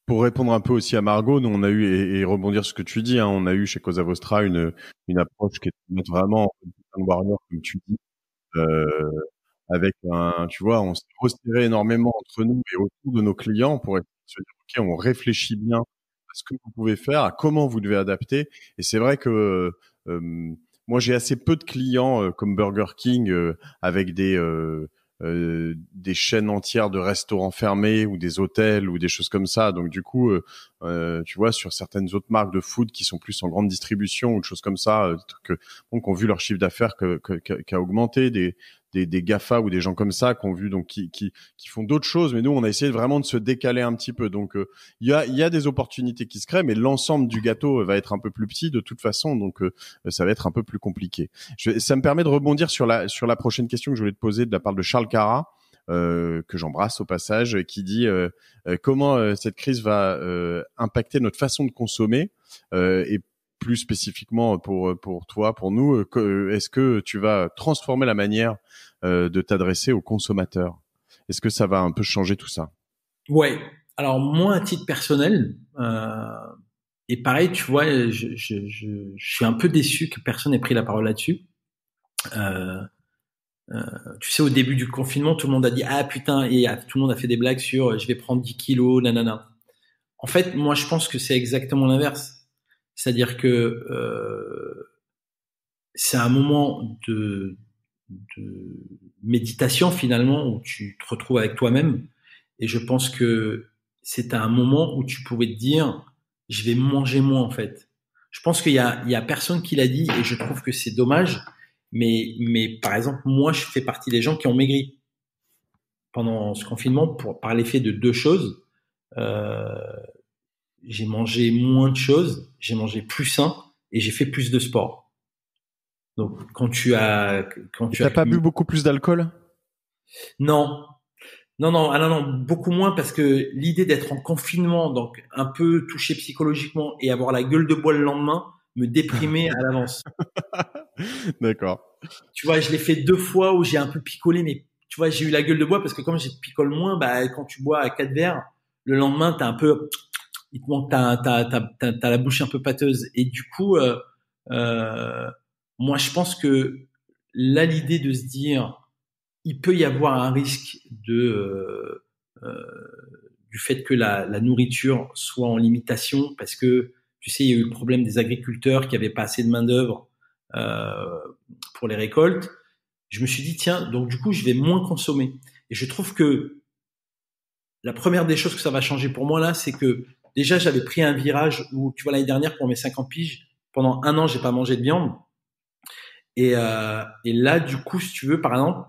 pour répondre un peu aussi à Margot, nous on a eu et rebondir sur ce que tu dis, hein, on a eu chez Cosa Vostra une approche qui est de mettre vraiment un warrior comme tu dis, avec tu vois, on s'est resserré énormément entre nous et autour de nos clients pour se dire ok, on réfléchit bien à ce que vous pouvez faire, à comment vous devez adapter. Et c'est vrai que moi j'ai assez peu de clients comme Burger King avec des chaînes entières de restaurants fermés ou des hôtels ou des choses comme ça. Donc du coup, tu vois, sur certaines autres marques de food qui sont plus en grande distribution ou des choses comme ça, qui ont vu leur chiffre d'affaires qui a augmenté, des GAFA ou des gens comme ça qui ont vu donc qui font d'autres choses. Mais nous, on a essayé vraiment de se décaler un petit peu. Donc il y a des opportunités qui se créent, mais l'ensemble du gâteau va être un peu plus petit de toute façon. Donc ça va être un peu plus compliqué. Ça me permet de rebondir sur la prochaine question que je voulais te poser de la part de Charles Cara, que j'embrasse au passage, qui dit comment cette crise va impacter notre façon de consommer et plus spécifiquement pour toi, pour nous, est-ce que tu vas transformer la manière de t'adresser aux consommateurs? Est-ce que ça va un peu changer tout ça? Ouais. Alors moi, à titre personnel, et pareil, tu vois, je suis un peu déçu que personne n'ait pris la parole là-dessus. Tu sais, au début du confinement, tout le monde a dit ah putain, et tout le monde a fait des blagues sur je vais prendre 10 kilos, nanana. En fait, moi, je pense que c'est exactement l'inverse. C'est-à-dire que c'est un moment de méditation finalement où tu te retrouves avec toi-même. Et je pense que c'est un moment où tu pouvais te dire je vais manger moins en fait. Je pense qu'il y a personne qui l'a dit et je trouve que c'est dommage. Mais par exemple, moi, je fais partie des gens qui ont maigri pendant ce confinement par l'effet de deux choses. J'ai mangé moins de choses, j'ai mangé plus sain et j'ai fait plus de sport. Donc, T'as pas bu beaucoup plus d'alcool? Non, beaucoup moins parce que l'idée d'être en confinement, donc un peu touché psychologiquement et avoir la gueule de bois le lendemain, me déprimait à l'avance. D'accord. Tu vois, je l'ai fait 2 fois où j'ai un peu picolé, mais tu vois, j'ai eu la gueule de bois parce que comme j'ai picole moins, bah quand tu bois à 4 verres, le lendemain il te manque t'as la bouche un peu pâteuse et du coup, moi je pense que là l'idée de se dire il peut y avoir un risque du fait que la nourriture soit en limitation parce que tu sais il y a eu le problème des agriculteurs qui avaient pas assez de main d'œuvre pour les récoltes. Je me suis dit tiens donc du coup je vais moins consommer et je trouve que la première des choses que ça va changer pour moi là c'est que déjà j'avais pris un virage où tu vois l'année dernière pour mes 50 piges pendant 1 an j'ai pas mangé de viande et là du coup si tu veux par exemple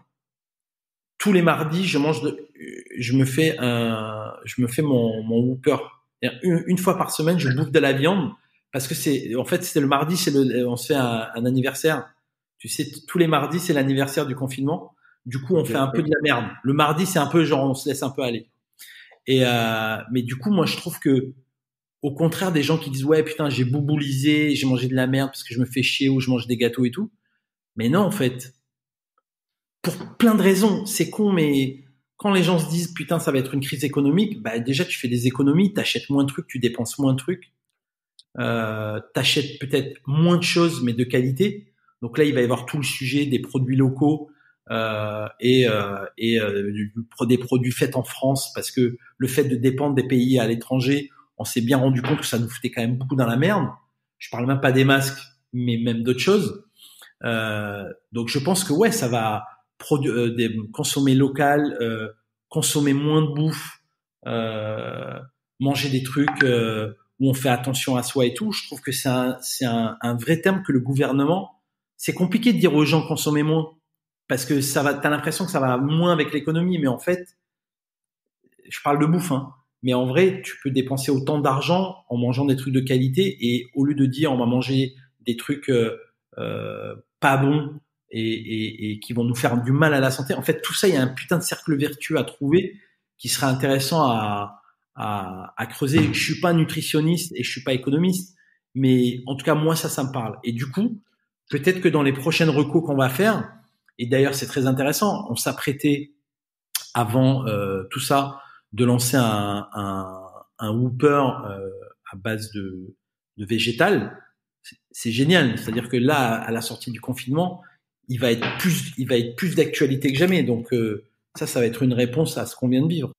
tous les mardis, je me fais mon Whopper. Une fois par semaine, je bouffe de la viande parce que c'est le mardi, on se fait un anniversaire. Tu sais, tous les mardis, c'est l'anniversaire du confinement. Du coup, on fait un peu de la merde. Le mardi, c'est un peu genre, on se laisse un peu aller. Mais du coup, moi, je trouve que, au contraire des gens qui disent, ouais, putain, j'ai bouboulisé, j'ai mangé de la merde parce que je me fais chier ou je mange des gâteaux et tout. Mais non, en fait. Pour plein de raisons. C'est con, mais quand les gens se disent putain ça va être une crise économique, bah déjà tu fais des économies, t'achètes moins de trucs, tu dépenses moins de trucs, t'achètes peut-être moins de choses mais de qualité. Donc là, il va y avoir tout le sujet des produits locaux et des produits faits en France, parce que le fait de dépendre des pays à l'étranger, on s'est bien rendu compte que ça nous foutait quand même beaucoup dans la merde. Je parle même pas des masques, mais même d'autres choses. Donc je pense que ouais, ça va consommer local, consommer moins de bouffe, manger des trucs où on fait attention à soi et tout. Je trouve que c'est un vrai terme que le gouvernement. C'est compliqué de dire aux gens consommer moins parce que t'as l'impression que ça va moins avec l'économie, mais en fait, je parle de bouffe, hein. Mais en vrai, tu peux dépenser autant d'argent en mangeant des trucs de qualité et au lieu de dire on va manger des trucs pas bons et qui vont nous faire du mal à la santé. En fait, tout ça, il y a un putain de cercle vertueux à trouver qui serait intéressant à creuser. Je suis pas nutritionniste et je suis pas économiste, mais en tout cas, moi, ça me parle. Et du coup, peut-être que dans les prochaines recos qu'on va faire, et d'ailleurs, c'est très intéressant, on s'apprêtait avant tout ça de lancer un Whopper à base de végétal. C'est génial. C'est-à-dire que là, à la sortie du confinement, il va être plus d'actualité que jamais. Donc ça va être une réponse à ce qu'on vient de vivre.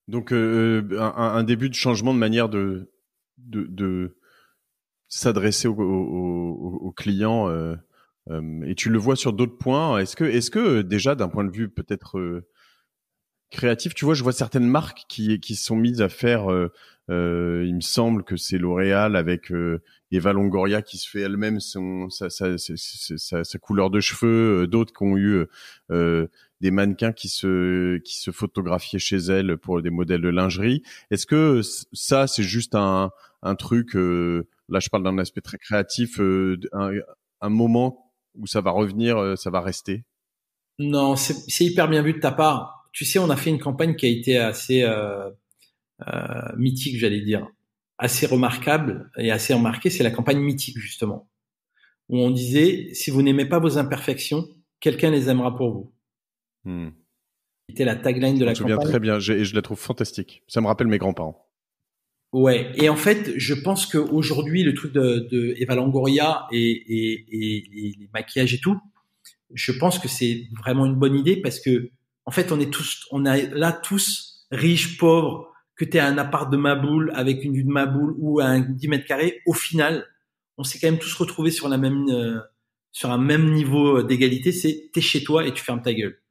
Donc un début de changement de manière de s'adresser aux clients. Et tu le vois sur d'autres points. Est-ce que déjà d'un point de vue peut-être créatif, tu vois, je vois certaines marques qui se sont mises à faire. Il me semble que c'est L'Oréal avec Eva Longoria qui se fait elle-même sa couleur de cheveux. D'autres qui ont eu des mannequins qui se photographiaient chez elles pour des modèles de lingerie. Est-ce que ça c'est juste un truc là je parle d'un aspect très créatif, un moment où ça va revenir, ça va rester? Non, c'est hyper bien vu de ta part. Tu sais, on a fait une campagne qui a été assez mythique, j'allais dire, assez remarquable et assez remarquée. C'est la campagne mythique, justement, où on disait, si vous n'aimez pas vos imperfections, quelqu'un les aimera pour vous. C'était la tagline de la campagne. Je me souviens très bien, et je la trouve fantastique. Ça me rappelle mes grands-parents. Ouais, et en fait, je pense qu'aujourd'hui, le truc de Eva Longoria et les maquillages et tout, je pense que c'est vraiment une bonne idée parce que, en fait, on est là tous riches, pauvres, que t'aies un appart de Maboule avec une vue de Maboule ou un 10 mètres carrés. Au final, on s'est quand même tous retrouvés sur un même niveau d'égalité. C'est t'es chez toi et tu fermes ta gueule.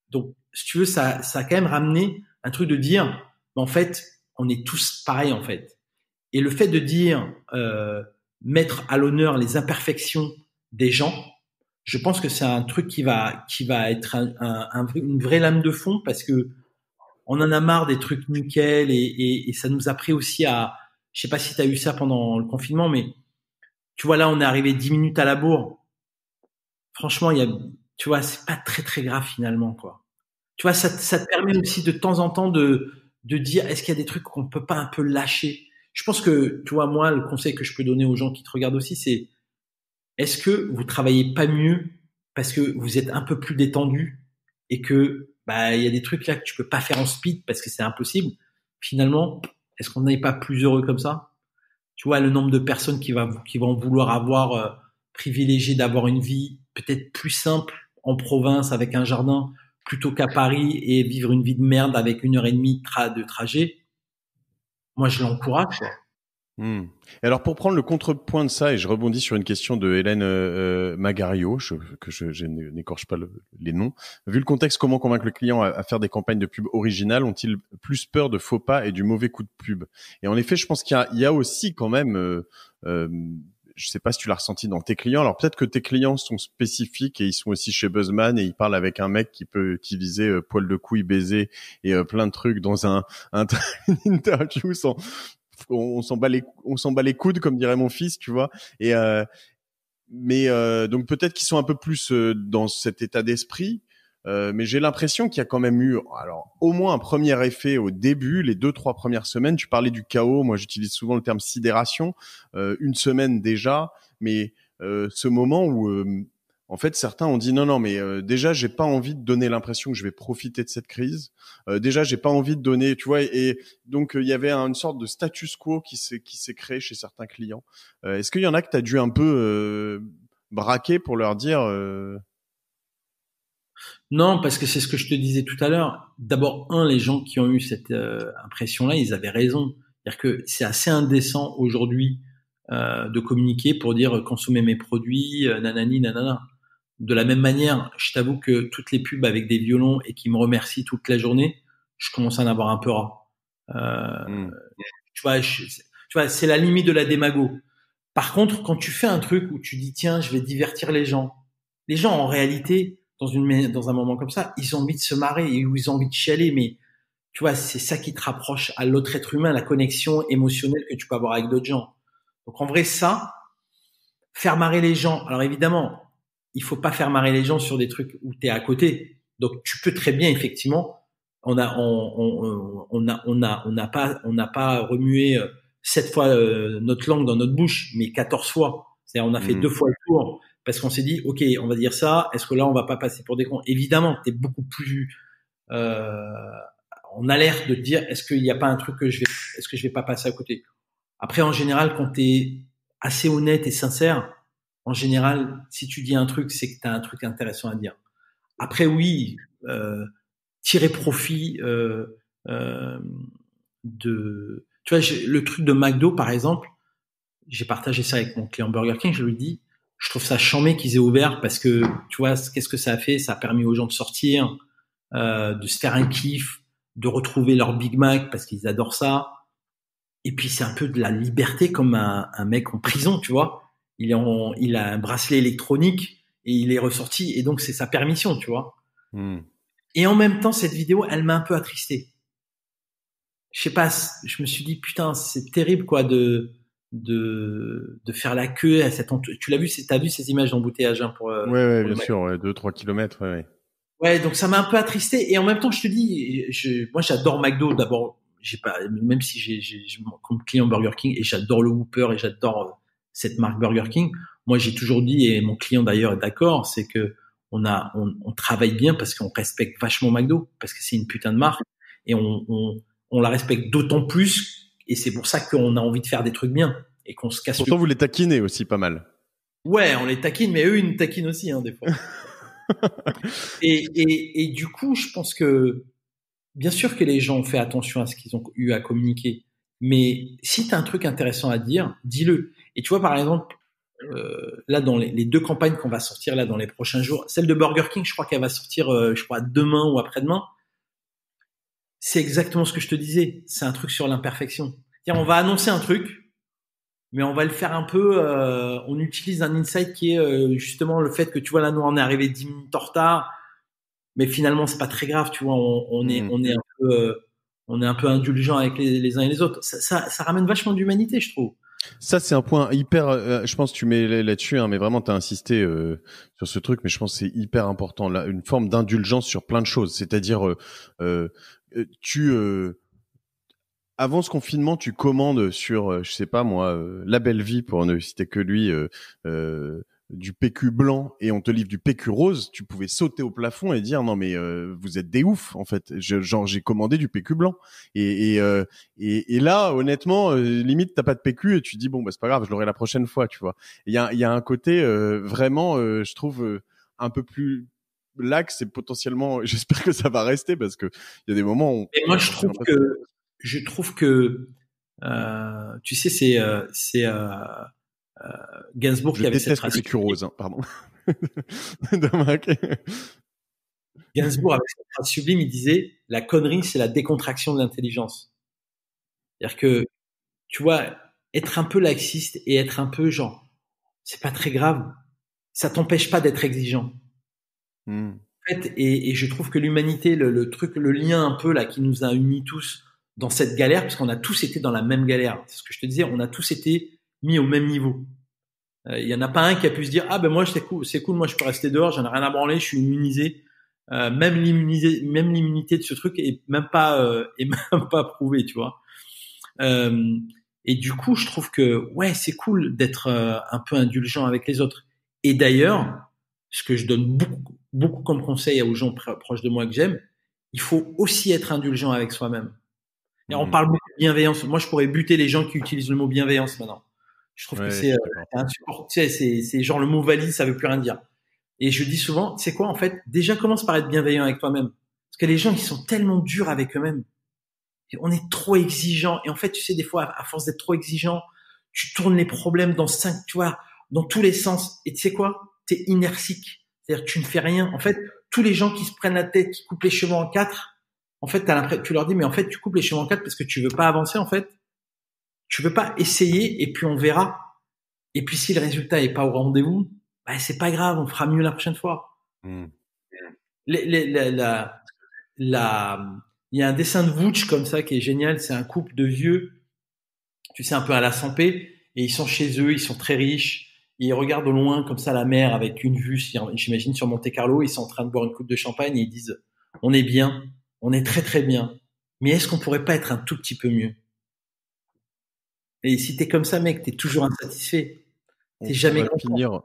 Donc, si tu veux, ça a quand même ramené un truc de dire, en fait, on est tous pareils en fait. Et le fait de dire mettre à l'honneur les imperfections des gens, je pense que c'est un truc qui va être une vraie lame de fond parce que on en a marre des trucs nickel et ça nous a pris aussi à, je sais pas si tu as eu ça pendant le confinement, mais tu vois là on est arrivé 10 minutes à la bourre. Franchement, tu vois, c'est pas très très grave finalement quoi. Tu vois, ça te permet aussi de temps en temps de dire est-ce qu'il y a des trucs qu'on peut pas un peu lâcher. Je pense que, tu vois, moi, le conseil que je peux donner aux gens qui te regardent aussi, c'est est-ce que vous travaillez pas mieux parce que vous êtes un peu plus détendu et que il y a des trucs là que tu peux pas faire en speed parce que c'est impossible. Finalement, est-ce qu'on n'est pas plus heureux comme ça? Tu vois, le nombre de personnes qui vont vouloir avoir privilégié d'avoir une vie peut-être plus simple en province avec un jardin plutôt qu'à Paris et vivre une vie de merde avec 1 heure et demie de trajet. Moi, je l'encourage. Et alors, pour prendre le contrepoint de ça, et je rebondis sur une question de Hélène Magario, je n'écorche pas les noms. Vu le contexte, comment convaincre le client à faire des campagnes de pub originales? Ont-ils plus peur de faux pas et du mauvais coup de pub? Et en effet, je pense qu'il y a aussi quand même... je sais pas si tu l'as ressenti dans tes clients. Alors peut-être que tes clients sont spécifiques et ils sont aussi chez Buzzman et ils parlent avec un mec qui peut utiliser poil de couille, baiser et plein de trucs dans une interview sans... On s'en bat les coudes, comme dirait mon fils, tu vois. Et mais donc peut-être qu'ils sont un peu plus dans cet état d'esprit. Mais j'ai l'impression qu'il y a quand même eu, alors au moins un premier effet au début, les 2-3 premières semaines. Tu parlais du chaos. Moi, j'utilise souvent le terme sidération. Une semaine déjà, mais ce moment où En fait, certains ont dit non, mais déjà, j'ai pas envie de donner l'impression que je vais profiter de cette crise. Déjà, j'ai pas envie de donner, tu vois. Et donc, il y avait une sorte de status quo qui s'est créé chez certains clients. Est-ce qu'il y en a que tu as dû un peu braquer pour leur dire Non, parce que c'est ce que je te disais tout à l'heure. D'abord, les gens qui ont eu cette impression-là, ils avaient raison. C'est-à-dire que c'est assez indécent aujourd'hui de communiquer pour dire consommez mes produits, nanani, nanana. De la même manière, je t'avoue que toutes les pubs avec des violons et qui me remercient toute la journée, je commence à en avoir un peu ras. Tu vois, c'est la limite de la démago. Par contre, quand tu fais un truc où tu dis tiens, je vais divertir les gens en réalité dans un moment comme ça, ils ont envie de se marrer ou ils ont envie de chialer, mais tu vois, c'est ça qui te rapproche à l'autre être humain, la connexion émotionnelle que tu peux avoir avec d'autres gens. Donc en vrai, ça, faire marrer les gens. Alors évidemment, il faut pas faire marrer les gens sur des trucs où tu es à côté. Donc tu peux très bien effectivement, on n'a pas remué 7 fois notre langue dans notre bouche, mais 14 fois. C'est-à-dire on a fait 2 fois le tour parce qu'on s'est dit OK, on va dire ça, est-ce que là on va pas passer pour des cons? Évidemment, tu es beaucoup plus en alerte de te dire est-ce qu'il n'y a pas un truc est-ce que je vais pas passer à côté? Après en général quand tu es assez honnête et sincère, en général, si tu dis un truc, c'est que tu as un truc intéressant à dire. Après, oui, tirer profit de... Tu vois, le truc de McDo, par exemple, j'ai partagé ça avec mon client Burger King, je lui dis, je trouve ça chambé qu'ils aient ouvert parce que, tu vois, qu'est-ce que ça a fait? Ça a permis aux gens de sortir, de se faire un kiff, de retrouver leur Big Mac parce qu'ils adorent ça. Et puis, c'est un peu de la liberté comme un mec en prison, tu vois. Il a un bracelet électronique et il est ressorti et donc c'est sa permission, tu vois. Et en même temps, cette vidéo, elle m'a un peu attristé. Je sais pas, je me suis dit putain, c'est terrible quoi de faire la queue à cette tu l'as vu, t'as vu ces images d'embouteillage hein, pour ouais, bien sûr, 2-3 kilomètres, ouais. Ouais, donc ça m'a un peu attristé et en même temps, je te dis, moi j'adore McDo d'abord, même si j'ai comme client Burger King et j'adore le Whopper et j'adore cette marque Burger King. Moi, j'ai toujours dit et mon client d'ailleurs est d'accord, c'est que on travaille bien parce qu'on respecte vachement McDo parce que c'est une putain de marque et on la respecte d'autant plus et c'est pour ça qu'on a envie de faire des trucs bien et qu'on se casse. Pourtant, vous les taquinez aussi pas mal. Ouais, on les taquine, mais eux ils nous taquinent aussi hein, des fois. et du coup, je pense que bien sûr que les gens ont fait attention à ce qu'ils ont eu à communiquer, mais si tu as un truc intéressant à dire, dis-le. Et tu vois, par exemple, là, dans les 2 campagnes qu'on va sortir là dans les prochains jours, celle de Burger King, je crois qu'elle va sortir, je crois, demain ou après-demain. C'est exactement ce que je te disais. C'est un truc sur l'imperfection. C'est-à-dire, on va annoncer un truc, mais on va le faire un peu. On utilise un insight qui est justement le fait que tu vois là, nous on est arrivé 10 minutes en retard, mais finalement c'est pas très grave. Tu vois, on est un peu indulgent avec les uns et les autres. Ça ramène vachement d'humanité, je trouve. Ça, c'est un point hyper. Je pense que tu mets là-dessus, hein, mais vraiment, t'as insisté sur ce truc. Mais je pense que c'est hyper important, là, une forme d'indulgence sur plein de choses. C'est-à-dire, avant ce confinement, tu commandes sur, je sais pas moi, La Belle Vie pour ne citer que lui, du PQ blanc et on te livre du PQ rose. Tu pouvais sauter au plafond et dire non mais vous êtes des oufs en fait. J'ai commandé du PQ blanc et là honnêtement limite t'as pas de PQ et tu dis bon bah c'est pas grave, je l'aurai la prochaine fois, tu vois. Il y a un côté vraiment je trouve un peu plus lax et potentiellement j'espère que ça va rester parce que il y a des moments où et moi je trouve que tu sais c'est Gainsbourg qui avait cette phrase. Je déteste le PQ rose, hein, pardon. Gainsbourg avait cette phrase sublime, il disait la connerie c'est la décontraction de l'intelligence. C'est-à-dire que tu vois être un peu laxiste et être un peu genre c'est pas très grave, ça t'empêche pas d'être exigeant. En fait, et je trouve que l'humanité, le truc, le lien un peu là qui nous a unis tous dans cette galère, parce qu'on a tous été dans la même galère. C'est ce que je te disais, on a tous été mis au même niveau. Il y en a pas un qui a pu se dire ah ben moi c'est cool, moi je peux rester dehors, j'en ai rien à branler, je suis immunisé. Même l'immunité de ce truc est même pas prouvée, tu vois. Et du coup, je trouve que ouais, c'est cool d'être un peu indulgent avec les autres. Et d'ailleurs, ce que je donne beaucoup comme conseil aux gens proches de moi que j'aime, il faut aussi être indulgent avec soi-même. Et on parle beaucoup de bienveillance. Moi, je pourrais buter les gens qui utilisent le mot bienveillance maintenant. Je trouve que c'est insupportable. Tu sais, c'est genre le mot valide, ça veut plus rien dire. Et je dis souvent, c'est quoi en fait? Déjà, commence par être bienveillant avec toi-même. Parce que les gens, ils sont tellement durs avec eux-mêmes. Et on est trop exigeant. Et en fait, tu sais, des fois, à force d'être trop exigeant, tu tournes les problèmes tu vois, dans tous les sens. Et tu sais quoi? T'es inertique. C'est-à-dire que tu ne fais rien. En fait, tous les gens qui se prennent la tête, qui coupent les cheveux en quatre, en fait, tu leur dis, mais en fait, tu coupes les cheveux en quatre parce que tu veux pas avancer, en fait. Tu veux pas essayer et puis on verra. Et puis si le résultat est pas au rendez-vous, bah, c'est pas grave, on fera mieux la prochaine fois. Mm. Il y a un dessin de Vooch comme ça qui est génial. C'est un couple de vieux, tu sais, un peu à la Sampé, et ils sont chez eux, ils sont très riches. Et ils regardent au loin comme ça la mer avec une vue, j'imagine, sur Monte-Carlo. Ils sont en train de boire une coupe de champagne et ils disent, on est bien, on est très très bien. Mais est-ce qu'on pourrait pas être un tout petit peu mieux? Et si t'es comme ça, mec, t'es toujours insatisfait. T'es jamais content.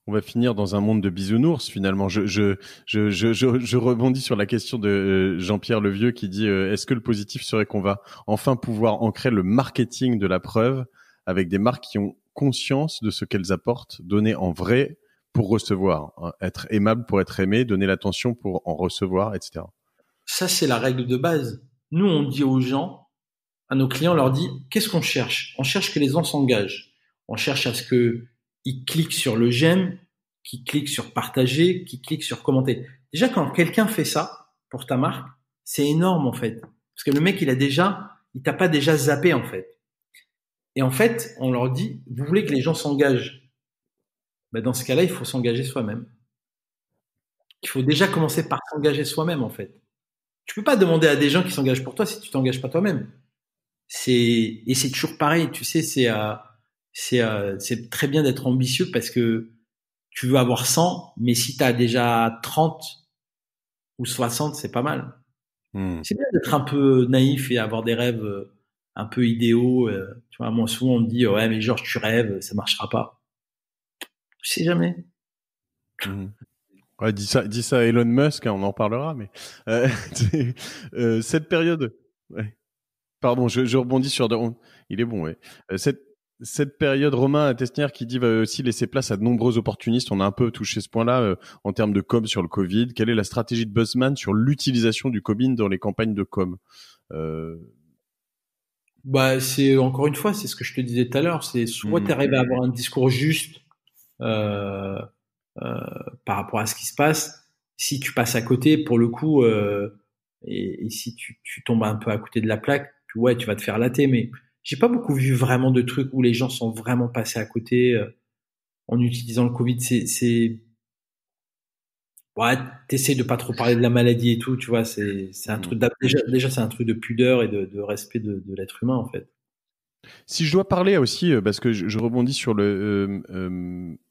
On va finir dans un monde de bisounours finalement. Je rebondis sur la question de Jean-Pierre Levieux qui dit est-ce que le positif serait qu'on va enfin pouvoir ancrer le marketing de la preuve avec des marques qui ont conscience de ce qu'elles apportent, donner en vrai pour recevoir, hein, être aimable pour être aimé, donner l'attention pour en recevoir, etc. Ça, c'est la règle de base. Nous, on dit aux gens, à nos clients, on leur dit qu'est-ce qu'on cherche? On cherche que les gens s'engagent. On cherche à ce que ils cliquent sur le j'aime, qu'ils cliquent sur partager, qu'ils cliquent sur commenter. Déjà, quand quelqu'un fait ça pour ta marque, c'est énorme en fait, parce que le mec, il t'a pas déjà zappé en fait. Et en fait, on leur dit, vous voulez que les gens s'engagent? Ben, dans ce cas-là, il faut s'engager soi-même. Il faut déjà commencer par s'engager soi-même en fait. Tu peux pas demander à des gens qui s'engagent pour toi si tu t'engages pas toi-même. Et c'est toujours pareil, tu sais, c'est très bien d'être ambitieux parce que tu veux avoir 100, mais si tu as déjà 30 ou 60, c'est pas mal. C'est bien d'être un peu naïf et avoir des rêves un peu idéaux. Tu vois, moi, souvent, on me dit, ouais, mais Georges, tu rêves, ça marchera pas. Tu sais jamais. Ouais, dis ça à Elon Musk, hein, on en parlera, mais cette période... Ouais. Pardon, je rebondis sur... Il est bon, ouais. Cette période, Romain Testnière qui dit va aussi laisser place à de nombreux opportunistes. On a un peu touché ce point-là en termes de com sur le Covid. Quelle est la stratégie de Buzzman sur l'utilisation du Covid dans les campagnes de com? Bah, c'est encore une fois, c'est ce que je te disais tout à l'heure. C'est soit tu arrives à avoir un discours juste par rapport à ce qui se passe. Si tu passes à côté, pour le coup, et si tu tombes un peu à côté de la plaque, ouais, tu vas te faire latter. Mais j'ai pas beaucoup vu vraiment de trucs où les gens sont vraiment passés à côté en utilisant le Covid. Ouais, t'essayes de pas trop parler de la maladie et tout, tu vois. C'est un truc déjà c'est un truc de pudeur et de respect de l'être humain en fait. Si je dois parler aussi, parce que je rebondis sur le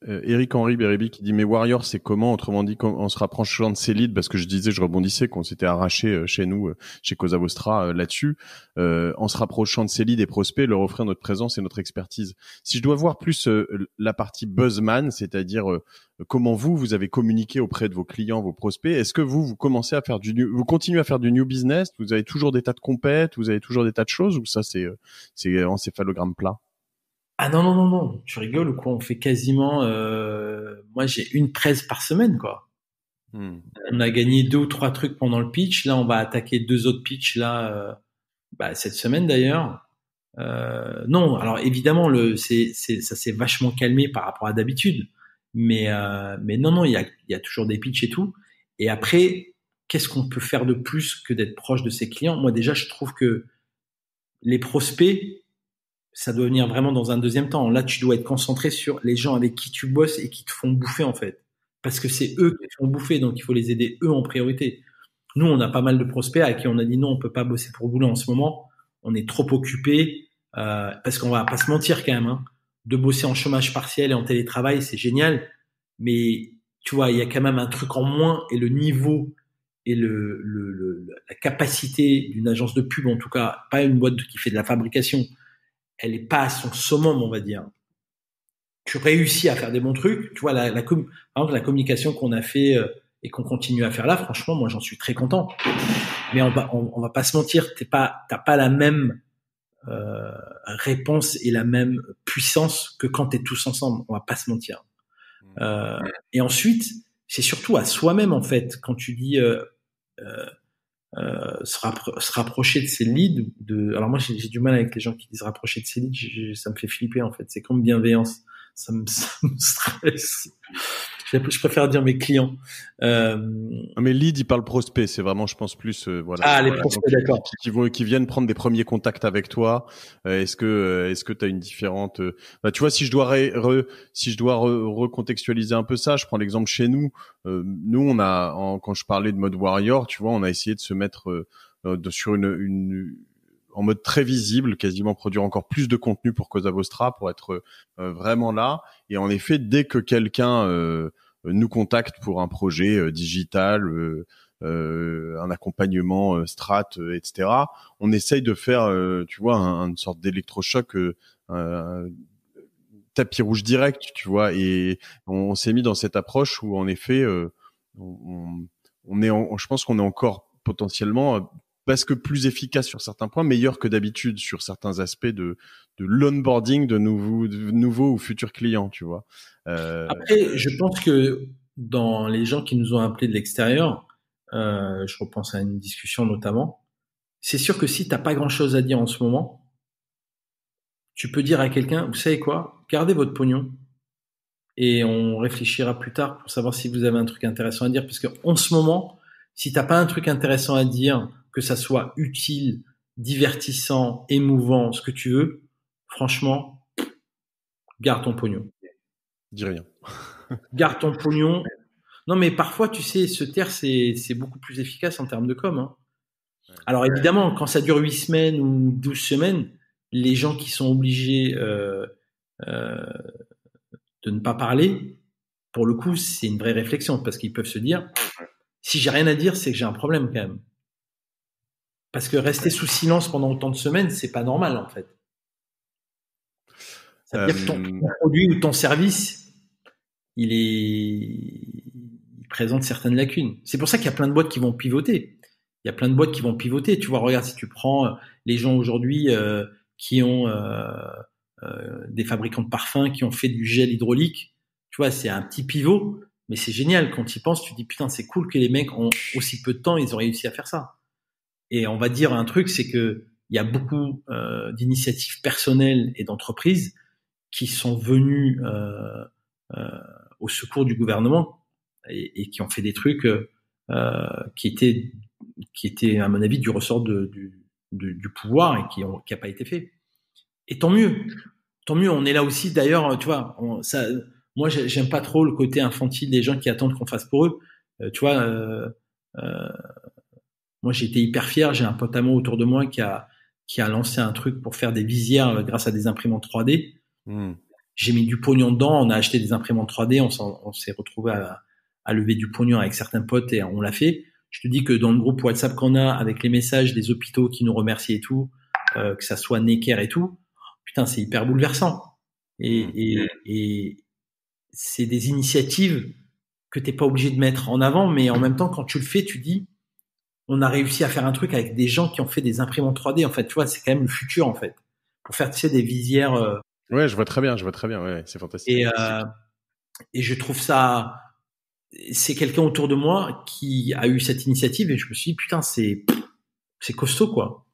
Eric Henry Bérébi qui dit mais Warrior c'est comment? Autrement dit, en se rapprochant de ses leads, parce que je rebondissais qu'on s'était arraché chez nous, chez Cosa Vostra là-dessus, en se rapprochant de ses leads et prospects, leur offrir notre présence et notre expertise. Si je dois voir plus la partie Buzzman, c'est-à-dire comment vous avez communiqué auprès de vos clients, vos prospects, est-ce que vous commencez à faire vous continuez à faire du new business? Vous avez toujours des tas de compètes, vous avez toujours des tas de choses, ou ça c'est encéphalogramme plat? Ah non, tu rigoles ou quoi? On fait quasiment, moi j'ai une presse par semaine quoi. On a gagné 2 ou 3 trucs pendant le pitch. Là, on va attaquer 2 autres pitchs là, cette semaine d'ailleurs. Non, alors évidemment ça s'est vachement calmé par rapport à d'habitude, mais non, il y a toujours des pitchs et tout. Et après, qu'est-ce qu'on peut faire de plus que d'être proche de ses clients? Moi déjà, je trouve que les prospects, ça doit venir vraiment dans un deuxième temps. Là, tu dois être concentré sur les gens avec qui tu bosses et qui te font bouffer en fait, parce que c'est eux qui te font bouffer, donc il faut les aider eux en priorité. Nous, on a pas mal de prospects à qui on a dit non, on peut pas bosser pour vous là en ce moment. On est trop occupé. Parce qu'on va pas se mentir quand même, hein. De bosser en chômage partiel et en télétravail, c'est génial, mais tu vois, il y a quand même un truc en moins et le niveau et la capacité d'une agence de pub, en tout cas, pas une boîte qui fait de la fabrication, elle est pas à son summum, on va dire. tu réussis à faire des bons trucs. Tu vois, par exemple, la communication qu'on a fait et qu'on continue à faire là, franchement, moi, j'en suis très content. Mais on va pas se mentir, t'as pas la même réponse et la même puissance que quand t'es tous ensemble. On va pas se mentir. Et ensuite, c'est surtout à soi-même en fait. Quand tu dis se rapprocher de ses leads, alors moi j'ai du mal avec les gens qui disent rapprocher de ses leads. Ça me fait flipper en fait. C'est comme bienveillance. Ça me stresse. Je préfère dire mes clients. Mais lead, il parle prospect. C'est vraiment, je pense, plus voilà. Ah, les prospects, d'accord. Qui viennent prendre des premiers contacts avec toi. Est-ce que tu as une différente tu vois, si je dois recontextualiser un peu ça, je prends l'exemple chez nous. Nous, on a quand je parlais de mode warrior, tu vois, on a essayé de se mettre sur une en mode très visible, quasiment produire encore plus de contenu pour Cosa Vostra, pour être vraiment là. Et en effet, dès que quelqu'un nous contacte pour un projet digital, un accompagnement strat, etc., on essaye de faire, tu vois, une sorte d'électrochoc, tapis rouge direct, tu vois. Et on s'est mis dans cette approche où, en effet, je pense qu'on est encore potentiellement parce que plus efficace sur certains points, meilleur que d'habitude sur certains aspects de l'onboarding de nouveaux ou futurs clients, tu vois. Après, je pense que dans les gens qui nous ont appelés de l'extérieur, je repense à une discussion notamment, c'est sûr que si t'as pas grand-chose à dire en ce moment, tu peux dire à quelqu'un, vous savez quoi, gardez votre pognon et on réfléchira plus tard pour savoir si vous avez un truc intéressant à dire, parce que en ce moment, si t'as pas un truc intéressant à dire, que ça soit utile, divertissant, émouvant, ce que tu veux, franchement, garde ton pognon. Dis rien. Garde ton pognon. Non, mais parfois, tu sais, se taire, c'est beaucoup plus efficace en termes de com. Hein. Alors évidemment, quand ça dure 8 semaines ou 12 semaines, les gens qui sont obligés euh, de ne pas parler, pour le coup, c'est une vraie réflexion parce qu'ils peuvent se dire, si j'ai rien à dire, c'est que j'ai un problème quand même. Parce que rester sous silence pendant autant de semaines, c'est pas normal en fait. Ça veut dire que ton produit ou ton service, il présente certaines lacunes. C'est pour ça qu'il y a plein de boîtes qui vont pivoter. Il y a plein de boîtes qui vont pivoter. Tu vois, regarde, si tu prends les gens aujourd'hui qui ont des fabricants de parfums qui ont fait du gel hydraulique, tu vois, c'est un petit pivot, mais c'est génial. Quand tu y penses, tu te dis, putain, c'est cool que les mecs, en aussi peu de temps, ils ont réussi à faire ça. Et on va dire un truc, c'est que il y a beaucoup d'initiatives personnelles et d'entreprises qui sont venues au secours du gouvernement et qui ont fait des trucs qui étaient à mon avis du ressort du pouvoir et qui a pas été fait. Et tant mieux, on est là aussi d'ailleurs, tu vois, moi j'aime pas trop le côté infantile des gens qui attendent qu'on fasse pour eux, tu vois. Moi j'ai été hyper fier, j'ai un pote à moi autour de moi qui a lancé un truc pour faire des visières grâce à des imprimantes 3D. J'ai mis du pognon dedans, on a acheté des imprimantes 3D, on s'est retrouvé à lever du pognon avec certains potes et on l'a fait. Je te dis que dans le groupe WhatsApp qu'on a, avec les messages des hôpitaux qui nous remercient et tout, que ça soit Necker et tout, putain, c'est hyper bouleversant. Et c'est des initiatives que t'es pas obligé de mettre en avant, mais en même temps, quand tu le fais, tu dis, on a réussi à faire un truc avec des gens qui ont fait des imprimantes 3D. En fait, tu vois, c'est quand même le futur, en fait. Pour faire, tu sais, des visières. Ouais, je vois très bien. Ouais, c'est fantastique. Et je trouve ça, c'est quelqu'un autour de moi qui a eu cette initiative et je me suis dit, putain, c'est costaud, quoi.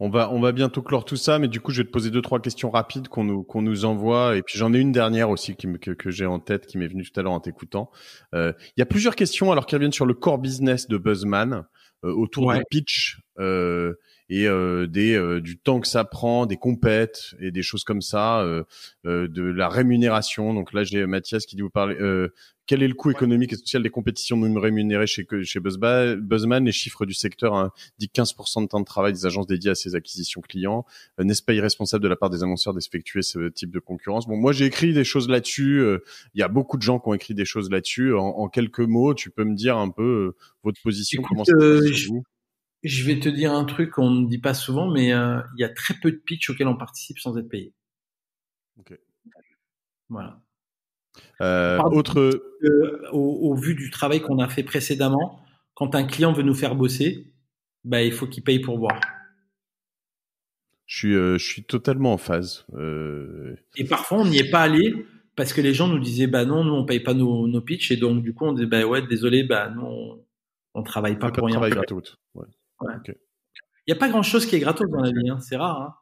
On va bientôt clore tout ça, mais du coup, je vais te poser 2-3 questions rapides qu'on nous envoie, et puis j'en ai une dernière aussi que j'ai en tête, qui m'est venue tout à l'heure en t'écoutant. Il y a plusieurs questions alors qui reviennent sur le core business de Buzzman, autour du pitch et du temps que ça prend, des compètes et des choses comme ça, de la rémunération. Donc là, j'ai Mathias qui dit vous parlez. Quel est le coût économique et social des compétitions non rémunérées chez Buzzman? Les chiffres du secteur indiquent 15% de temps de travail des agences dédiées à ces acquisitions clients. N'est-ce pas irresponsable de la part des annonceurs d'effectuer ce type de concurrence? Bon, moi j'ai écrit des choses là-dessus. Il y a beaucoup de gens qui ont écrit des choses là-dessus. En quelques mots, tu peux me dire un peu votre position? Écoute, comment ça se passe chez vous? Je vais te dire un truc qu'on ne dit pas souvent, mais il y a très peu de pitch auxquels on participe sans être payé. Okay. Voilà. Autre. Au vu du travail qu'on a fait précédemment, quand un client veut nous faire bosser, bah, il faut qu'il paye pour voir. Je suis totalement en phase. Et parfois, on n'y est pas allé parce que les gens nous disaient, bah non, nous, on paye pas nos pitchs. Et donc, du coup, on disait, bah ouais, désolé, bah nous, on travaille pas Fait pas pour de rien. travail gratos. Ouais. Ouais. Okay. Il n'y a pas grand chose qui est gratos dans la vie, hein. C'est rare, hein.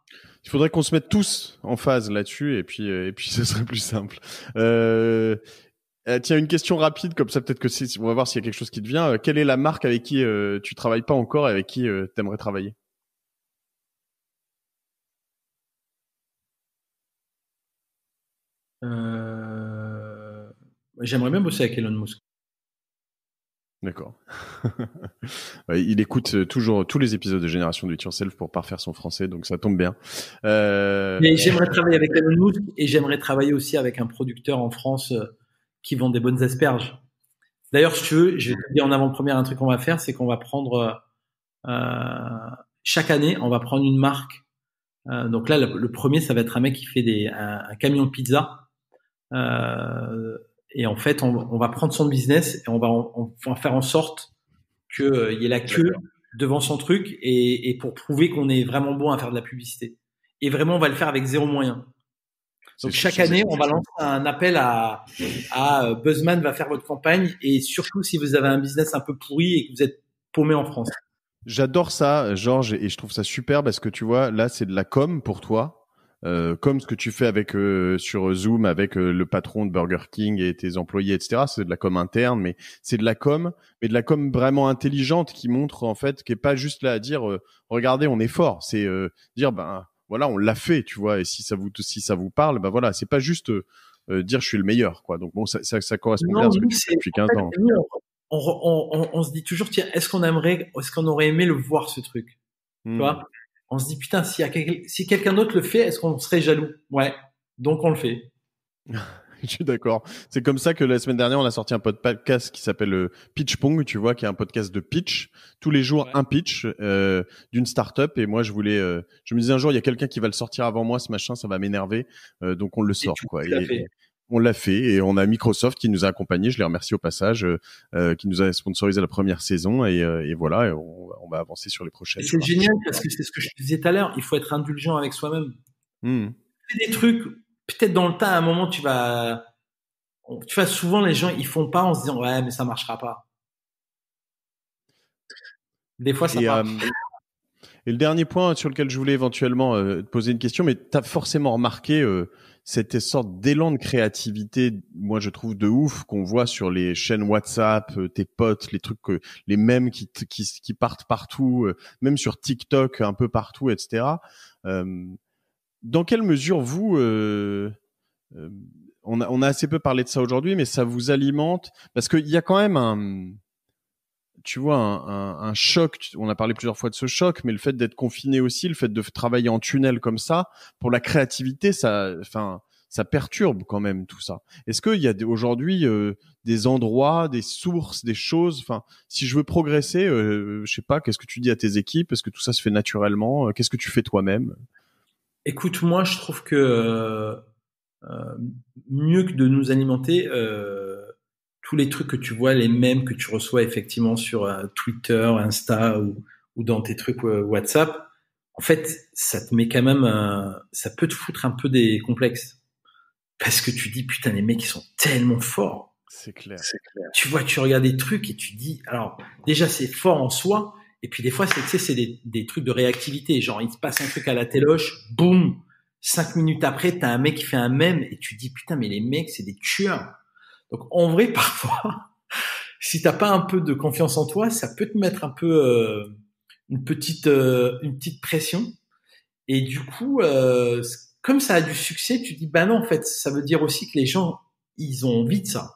Il faudrait qu'on se mette tous en phase là-dessus et puis ce serait plus simple. Tiens, une question rapide comme ça, peut-être on va voir s'il y a quelque chose qui te vient. Quelle est la marque avec qui tu travailles pas encore et avec qui t'aimerais travailler? J'aimerais bien bosser avec Elon Musk. D'accord. Ouais, il écoute toujours tous les épisodes de Génération Do It Yourself pour parfaire son français, donc ça tombe bien. Mais j'aimerais travailler avec Elon Musk et j'aimerais travailler aussi avec un producteur en France qui vend des bonnes asperges. D'ailleurs, si tu veux, je vais te dire en avant-première un truc qu'on va faire, c'est qu'on va prendre chaque année, on va prendre une marque. Donc là, le premier, ça va être un mec qui fait un camion de pizza. Et en fait, on va prendre son business et on va faire en sorte qu'il y ait la queue devant son truc et pour prouver qu'on est vraiment bon à faire de la publicité. Et vraiment, on va le faire avec zéro moyen. Donc chaque année, on va lancer un appel à Buzzman va faire votre campagne et surtout si vous avez un business un peu pourri et que vous êtes paumé en France. J'adore ça, Georges, et je trouve ça super parce que tu vois, là, c'est de la com pour toi. Comme ce que tu fais avec sur Zoom avec le patron de Burger King et tes employés, etc. C'est de la com interne, mais c'est de la com, mais de la com vraiment intelligente qui montre en fait, qui est pas juste là à dire regardez, on est fort. C'est dire ben voilà, on l'a fait, tu vois. Et si ça vous parle, ben voilà, c'est pas juste dire je suis le meilleur, quoi. Donc bon, ça correspond bien à ce que tu fais depuis 15 ans. On se dit toujours tiens, est-ce qu'on aurait aimé le voir ce truc, tu vois? On se dit putain, si quelqu'un d'autre le fait, est-ce qu'on serait jaloux? Ouais, donc on le fait. Je suis d'accord. C'est comme ça que la semaine dernière, on a sorti un podcast qui s'appelle Pitch Pong, tu vois, qui est un podcast de pitch. Tous les jours, un pitch d'une startup. Et moi, je me disais un jour, il y a quelqu'un qui va le sortir avant moi, ce machin, ça va m'énerver. Donc on le sort, quoi. Et on l'a fait et on a Microsoft qui nous a accompagnés. Je les remercie au passage, qui nous a sponsorisé la première saison. Et voilà, et on va avancer sur les prochaines. C'est génial parce que c'est ce que je te disais tout à l'heure. Il faut être indulgent avec soi-même. Fais des trucs. Peut-être dans le temps, à un moment, tu vois, souvent les gens, ils font pas en se disant, ouais, mais ça marchera pas. Des fois, ça marche. Et le dernier point sur lequel je voulais éventuellement te poser une question, mais tu as forcément remarqué cette sorte d'élan de créativité, moi je trouve de ouf, qu'on voit sur les chaînes WhatsApp, tes potes, les trucs, les mèmes qui partent partout, même sur TikTok, un peu partout, etc. Dans quelle mesure vous... on a assez peu parlé de ça aujourd'hui, mais ça vous alimente parce qu'il y a quand même tu vois, un choc. On a parlé plusieurs fois de ce choc, mais le fait d'être confiné aussi, le fait de travailler en tunnel comme ça, pour la créativité, ça perturbe quand même tout ça. Est-ce qu'il y a aujourd'hui des endroits, des sources, des choses, enfin, si je veux progresser, je sais pas, qu'est-ce que tu dis à tes équipes? Est-ce que tout ça se fait naturellement? Qu'est-ce que tu fais toi-même? Écoute, moi, je trouve que mieux que de nous alimenter, tous les trucs que tu vois, les mèmes que tu reçois effectivement sur Twitter, Insta ou dans tes trucs WhatsApp, en fait, ça te met quand même, ça peut te foutre un peu des complexes. Parce que tu dis, putain, les mecs, ils sont tellement forts. C'est clair. Tu vois, tu regardes des trucs et tu dis, alors, déjà, c'est fort en soi. Et puis, des fois, c'est des trucs de réactivité. Genre, il se passe un truc à la téloche, boum, 5 minutes après, t'as un mec qui fait un mème et tu dis, putain, mais les mecs, c'est des tueurs. Donc, en vrai, parfois, si t'as pas un peu de confiance en toi, ça peut te mettre un peu une petite pression. Et du coup, comme ça a du succès, tu dis, bah non, en fait, ça veut dire aussi que les gens, ils ont envie de ça.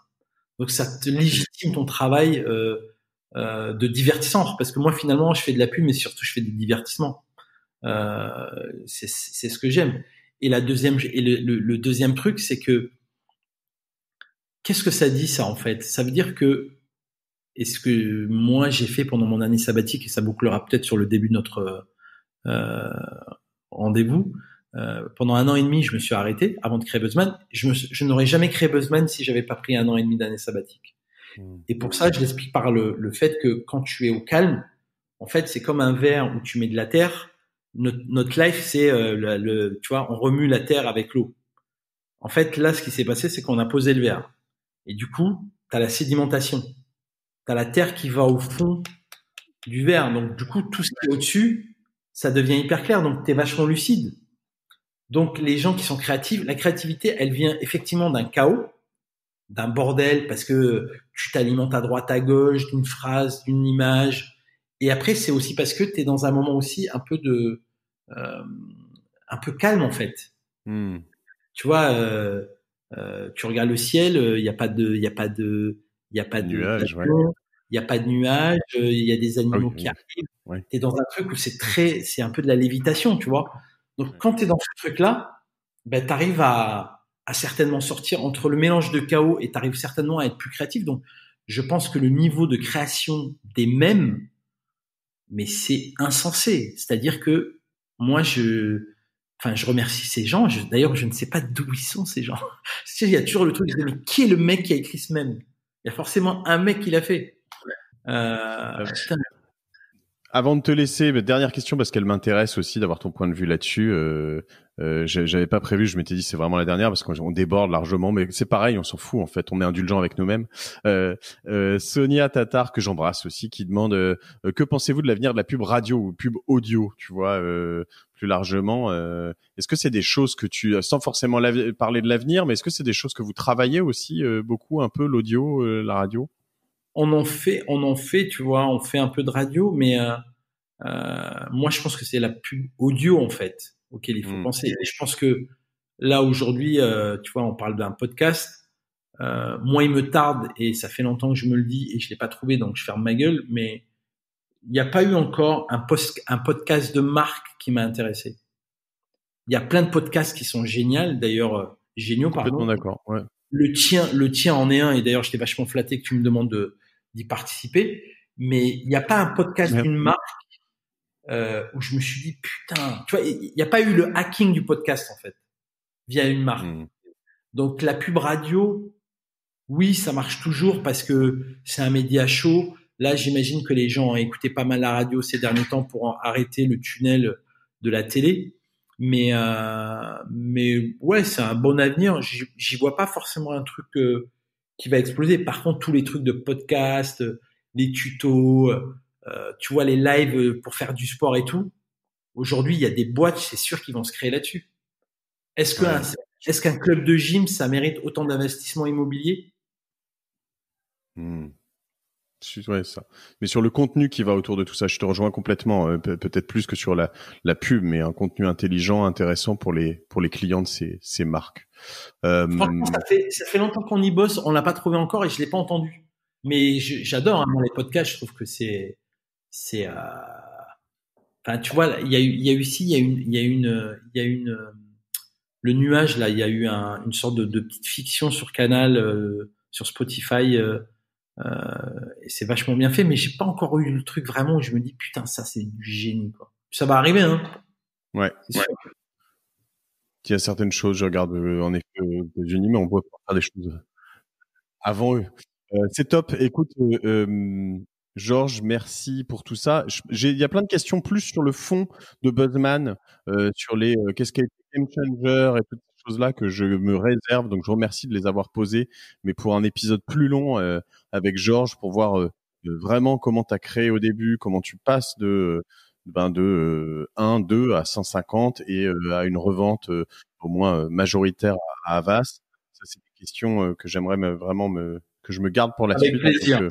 Donc, ça te légitime ton travail de divertissement. Parce que moi, finalement, je fais de la pub, mais surtout, je fais du divertissement. C'est ce que j'aime. Et le deuxième truc, c'est que qu'est-ce que ça dit, ça, en fait? Ça veut dire que, et ce que moi, j'ai fait pendant mon année sabbatique, et ça bouclera peut-être sur le début de notre rendez-vous, pendant 1 an et demi, je me suis arrêté avant de créer Buzzman. Je n'aurais jamais créé Buzzman si j'avais pas pris 1 an et demi d'année sabbatique. Et pour ça, je l'explique par le fait que quand tu es au calme, en fait, c'est comme un verre où tu mets de la terre. Notre life, c'est tu vois, on remue la terre avec l'eau. En fait, là, ce qui s'est passé, c'est qu'on a posé le verre. Et du coup, tu as la sédimentation. Tu as la terre qui va au fond du verre. Donc, du coup, tout ce qui est au-dessus, ça devient hyper clair. Donc, tu es vachement lucide. Donc, les gens qui sont créatifs, la créativité, elle vient effectivement d'un chaos, d'un bordel, parce que tu t'alimentes à droite, à gauche, d'une phrase, d'une image. Et après, c'est aussi parce que tu es dans un moment aussi un peu calme, en fait. Tu vois, tu regardes le ciel, il y a pas de nuages, ouais. il y a pas de nuages, il y a des animaux qui arrivent. Ouais. T'es dans un truc où c'est un peu de la lévitation, tu vois. Donc quand t'es dans ce truc-là, ben t'arrives à certainement sortir entre le mélange de chaos et t'arrives certainement à être plus créatif. Donc je pense que le niveau de création des mèmes, mais c'est insensé. C'est-à-dire que moi je remercie ces gens. D'ailleurs, je ne sais pas d'où ils sont, ces gens. Tu sais, il y a toujours le truc, je me dis, mais qui est le mec qui a écrit ce mème? Il y a forcément un mec qui l'a fait. Putain. Avant de te laisser, dernière question parce qu'elle m'intéresse aussi d'avoir ton point de vue là-dessus. J'avais pas prévu, je m'étais dit c'est vraiment la dernière parce qu'on déborde largement, mais c'est pareil, on s'en fout en fait, on est indulgent avec nous-mêmes. Sonia Tatar, que j'embrasse aussi, qui demande que pensez-vous de l'avenir de la pub radio ou pub audio, tu vois, plus largement. Est-ce que c'est des choses que sans forcément parler de l'avenir, mais est-ce que c'est des choses que vous travaillez aussi beaucoup, un peu l'audio, la radio? On en fait, tu vois, on fait un peu de radio, mais moi je pense que c'est la pub audio en fait auquel il faut penser. Et je pense que là aujourd'hui, tu vois, on parle d'un podcast. Moi, il me tarde et ça fait longtemps que je me le dis et je l'ai pas trouvé, donc je ferme ma gueule. Mais il n'y a pas eu encore un podcast de marque qui m'a intéressé. Il y a plein de podcasts qui sont géniaux, d'ailleurs géniaux, pardon. Complètement d'accord. Ouais. Le tien en est un, et d'ailleurs j'étais vachement flatté que tu me demandes d'y participer. Mais il n'y a pas un podcast d'une marque où je me suis dit putain, tu vois, il n'y a pas eu le hacking du podcast en fait via une marque. Donc la pub radio, oui, ça marche toujours parce que c'est un média chaud. Là, j'imagine que les gens ont écouté pas mal la radio ces derniers temps pour arrêter le tunnel de la télé. Mais ouais, c'est un bon avenir. J'y vois pas forcément un truc qui va exploser. Par contre, tous les trucs de podcast, les tutos, tu vois, les lives pour faire du sport et tout. Aujourd'hui, il y a des boîtes, c'est sûr, qui vont se créer là-dessus. Est-ce qu'un club de gym, ça mérite autant d'investissement immobilier? Ouais, ça. Mais sur le contenu qui va autour de tout ça, je te rejoins complètement. Peut-être plus que sur la pub, mais un contenu intelligent, intéressant pour les clients de ces marques. Franchement, ça fait longtemps qu'on y bosse. On l'a pas trouvé encore et je l'ai pas entendu. Mais j'adore hein, les podcasts. Je trouve que c'est enfin, tu vois, il y a une le nuage là. Il y a eu une sorte de petite fiction sur Canal, sur Spotify. Et c'est vachement bien fait, mais j'ai pas encore eu le truc vraiment où je me dis putain ça c'est du génie quoi. Ça va arriver hein. Ouais. Il y a certaines choses, je regarde en effet aux États-Unis, mais on peut faire des choses avant eux. C'est top. Écoute, Georges, merci pour tout ça. Il y a plein de questions plus sur le fond de Buzzman, sur les qu'est-ce qu'est Game Changer et toutes ces choses-là que je me réserve. Donc, je vous remercie de les avoir posées, mais pour un épisode plus long avec Georges pour voir vraiment comment tu as créé au début, comment tu passes de 1, 2 à 150 et à une revente au moins majoritaire à Havas. Ça, c'est des questions que j'aimerais que je me garde pour la suite. Avec plaisir.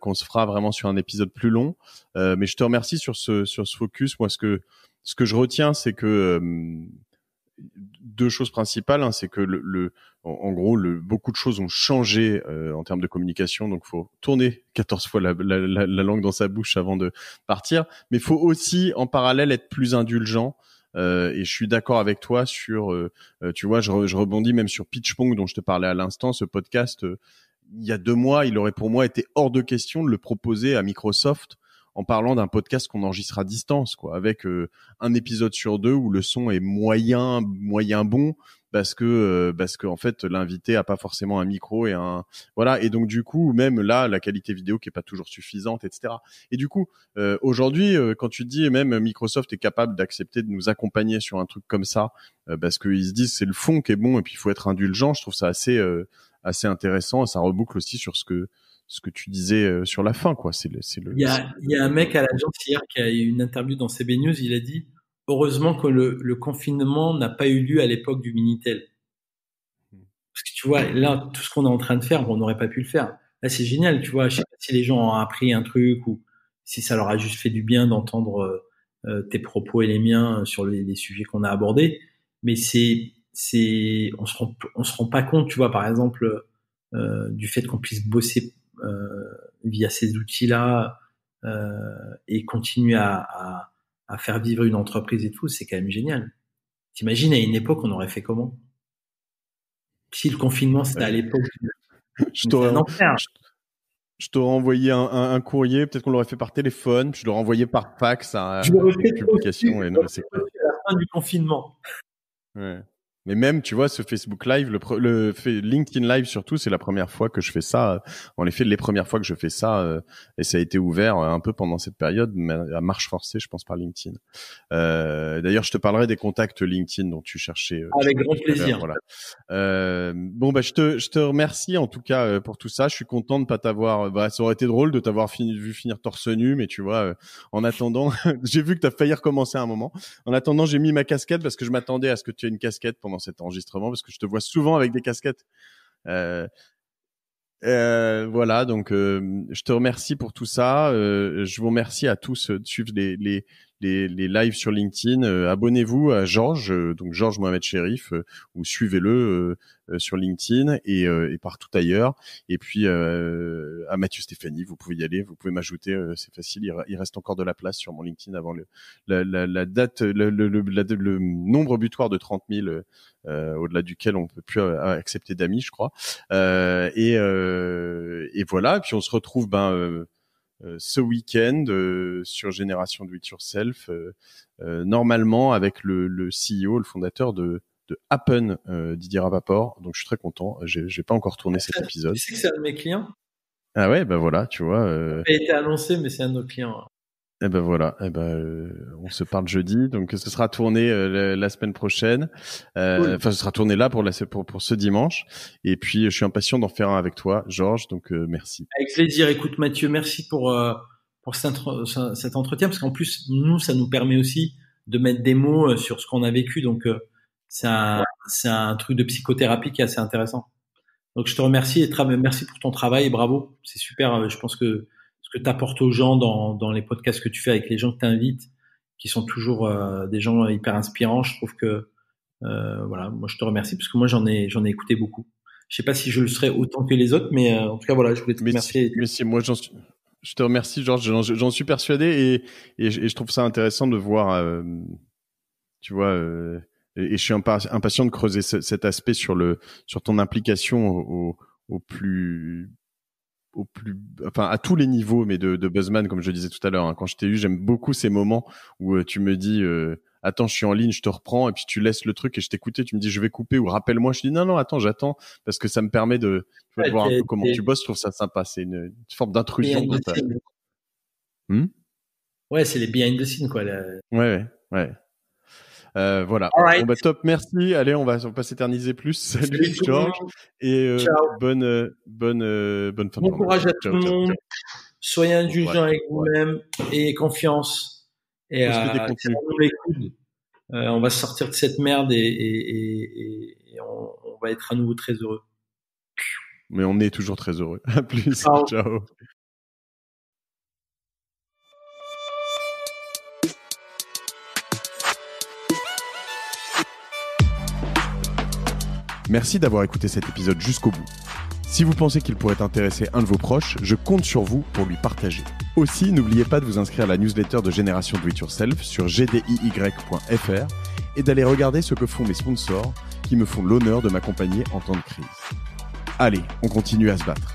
Qu'on se fera vraiment sur un épisode plus long. Mais je te remercie sur ce focus. Moi, ce que je retiens, c'est que deux choses principales, hein, c'est que en gros, beaucoup de choses ont changé en termes de communication. Donc, faut tourner 14 fois la langue dans sa bouche avant de partir. Mais faut aussi, en parallèle, être plus indulgent. Et je suis d'accord avec toi sur, tu vois, je rebondis même sur PitchPong dont je te parlais à l'instant. Ce podcast, il y a 2 mois, il aurait pour moi été hors de question de le proposer à Microsoft en parlant d'un podcast qu'on enregistre à distance, quoi, avec un épisode sur 2 où le son est moyen bon parce que en fait l'invité a pas forcément un micro et voilà, et donc du coup même là la qualité vidéo qui est pas toujours suffisante, etc. Et du coup aujourd'hui quand tu te dis même Microsoft est capable d'accepter de nous accompagner sur un truc comme ça parce qu'ils se disent c'est le fond qui est bon et puis il faut être indulgent, je trouve ça assez intéressant, et ça reboucle aussi sur ce que tu disais sur la fin, quoi. Il y a un mec à l'agence hier qui a eu une interview dans CB News, il a dit heureusement que le confinement n'a pas eu lieu à l'époque du Minitel. Parce que tu vois, là, tout ce qu'on est en train de faire, on n'aurait pas pu le faire. Là, c'est génial, tu vois. Je sais pas si les gens ont appris un truc ou si ça leur a juste fait du bien d'entendre tes propos et les miens sur les sujets qu'on a abordés. Mais on se rend pas compte, tu vois, par exemple, du fait qu'on puisse bosser via ces outils-là et continuer à faire vivre une entreprise et tout, c'est quand même génial. T'imagines, à une époque, on aurait fait comment? Si le confinement, c'était à l'époque, je t'aurais envoyé un courrier, peut-être qu'on l'aurait fait par téléphone, puis je l'aurais envoyé par fax à une publication. Et non, c'est à la fin du confinement. Ouais. Mais même, tu vois, ce Facebook Live, LinkedIn Live surtout, c'est la première fois que je fais ça. En effet, les premières fois que je fais ça, et ça a été ouvert un peu pendant cette période, mais à marche forcée, je pense, par LinkedIn. D'ailleurs, je te parlerai des contacts LinkedIn dont tu cherchais. Avec grand plaisir. Voilà. Bon, bah, je te remercie en tout cas pour tout ça. Je suis content de pas t'avoir. Ça aurait été drôle de t'avoir vu finir torse nu, mais tu vois, en attendant, j'ai vu que t'as failli recommencer à un moment. En attendant, j'ai mis ma casquette parce que je m'attendais à ce que tu aies une casquette pendant cet enregistrement, parce que je te vois souvent avec des casquettes. Voilà, donc je te remercie pour tout ça. Je vous remercie à tous de suivre les lives sur LinkedIn. Abonnez-vous à Georges, donc Georges Mohamed Cherif, ou suivez-le sur LinkedIn et partout ailleurs. Et puis à Mathieu Stéphanie, vous pouvez y aller, vous pouvez m'ajouter, c'est facile. Il reste encore de la place sur mon LinkedIn avant la date, le nombre butoir de 30 000, au-delà duquel on peut plus accepter d'amis, je crois. Et voilà. Et puis on se retrouve ce week-end sur Génération Do It Yourself, normalement avec le CEO, le fondateur de Happen, Didier Rapaport. Donc je suis très content. J'ai pas encore tourné cet épisode. Tu sais que c'est un de mes clients. Ah ouais, bah voilà, tu vois. Ça a été annoncé, mais c'est un de nos clients. Eh ben voilà, on se parle jeudi, donc ce sera tourné la semaine prochaine. Cool. Enfin, ce sera tourné là pour ce dimanche. Et puis, je suis impatient d'en faire un avec toi, Georges. Donc, merci. Avec plaisir. Écoute, Mathieu, merci pour cet entretien, parce qu'en plus, nous, ça nous permet aussi de mettre des mots sur ce qu'on a vécu. Donc, c'est un truc de psychothérapie qui est assez intéressant. Donc, je te remercie et merci pour ton travail et bravo. C'est super. Je pense que ce que tu apportes aux gens dans les podcasts que tu fais avec les gens que tu invites, qui sont toujours des gens hyper inspirants, je trouve que voilà, moi je te remercie parce que moi j'en ai écouté beaucoup. Je sais pas si je le serais autant que les autres, mais en tout cas voilà, je voulais te remercier. Mais si moi je te remercie, Georges, j'en suis persuadé et je trouve ça intéressant de voir, tu vois, et je suis impatient de creuser cet aspect sur ton implication enfin à tous les niveaux, mais de Buzzman, comme je disais tout à l'heure, hein. Quand je t'ai eu, j'aime beaucoup ces moments où tu me dis attends, je suis en ligne, je te reprends, et puis tu laisses le truc et je t'écoutais, tu me dis je vais couper ou rappelle-moi, je dis non attends, j'attends, parce que ça me permet de voir un peu comment tu bosses. Je trouve ça sympa, c'est une forme d'intrusion. Ouais, c'est les behind the scenes, quoi. Ouais. Voilà. Right. Bon, bah, top, merci. Allez, on va pas s'éterniser plus. Salut Georges. Et bonne fin de journée. Bon courage à tout le monde. Soyez indulgents avec vous-même et confiance. Et on va sortir de cette merde et on va être à nouveau très heureux. Mais on est toujours très heureux. À plus. Ciao. Merci d'avoir écouté cet épisode jusqu'au bout. Si vous pensez qu'il pourrait intéresser un de vos proches, je compte sur vous pour lui partager. Aussi, n'oubliez pas de vous inscrire à la newsletter de Génération Do It Yourself sur gdiy.fr et d'aller regarder ce que font mes sponsors qui me font l'honneur de m'accompagner en temps de crise. Allez, on continue à se battre.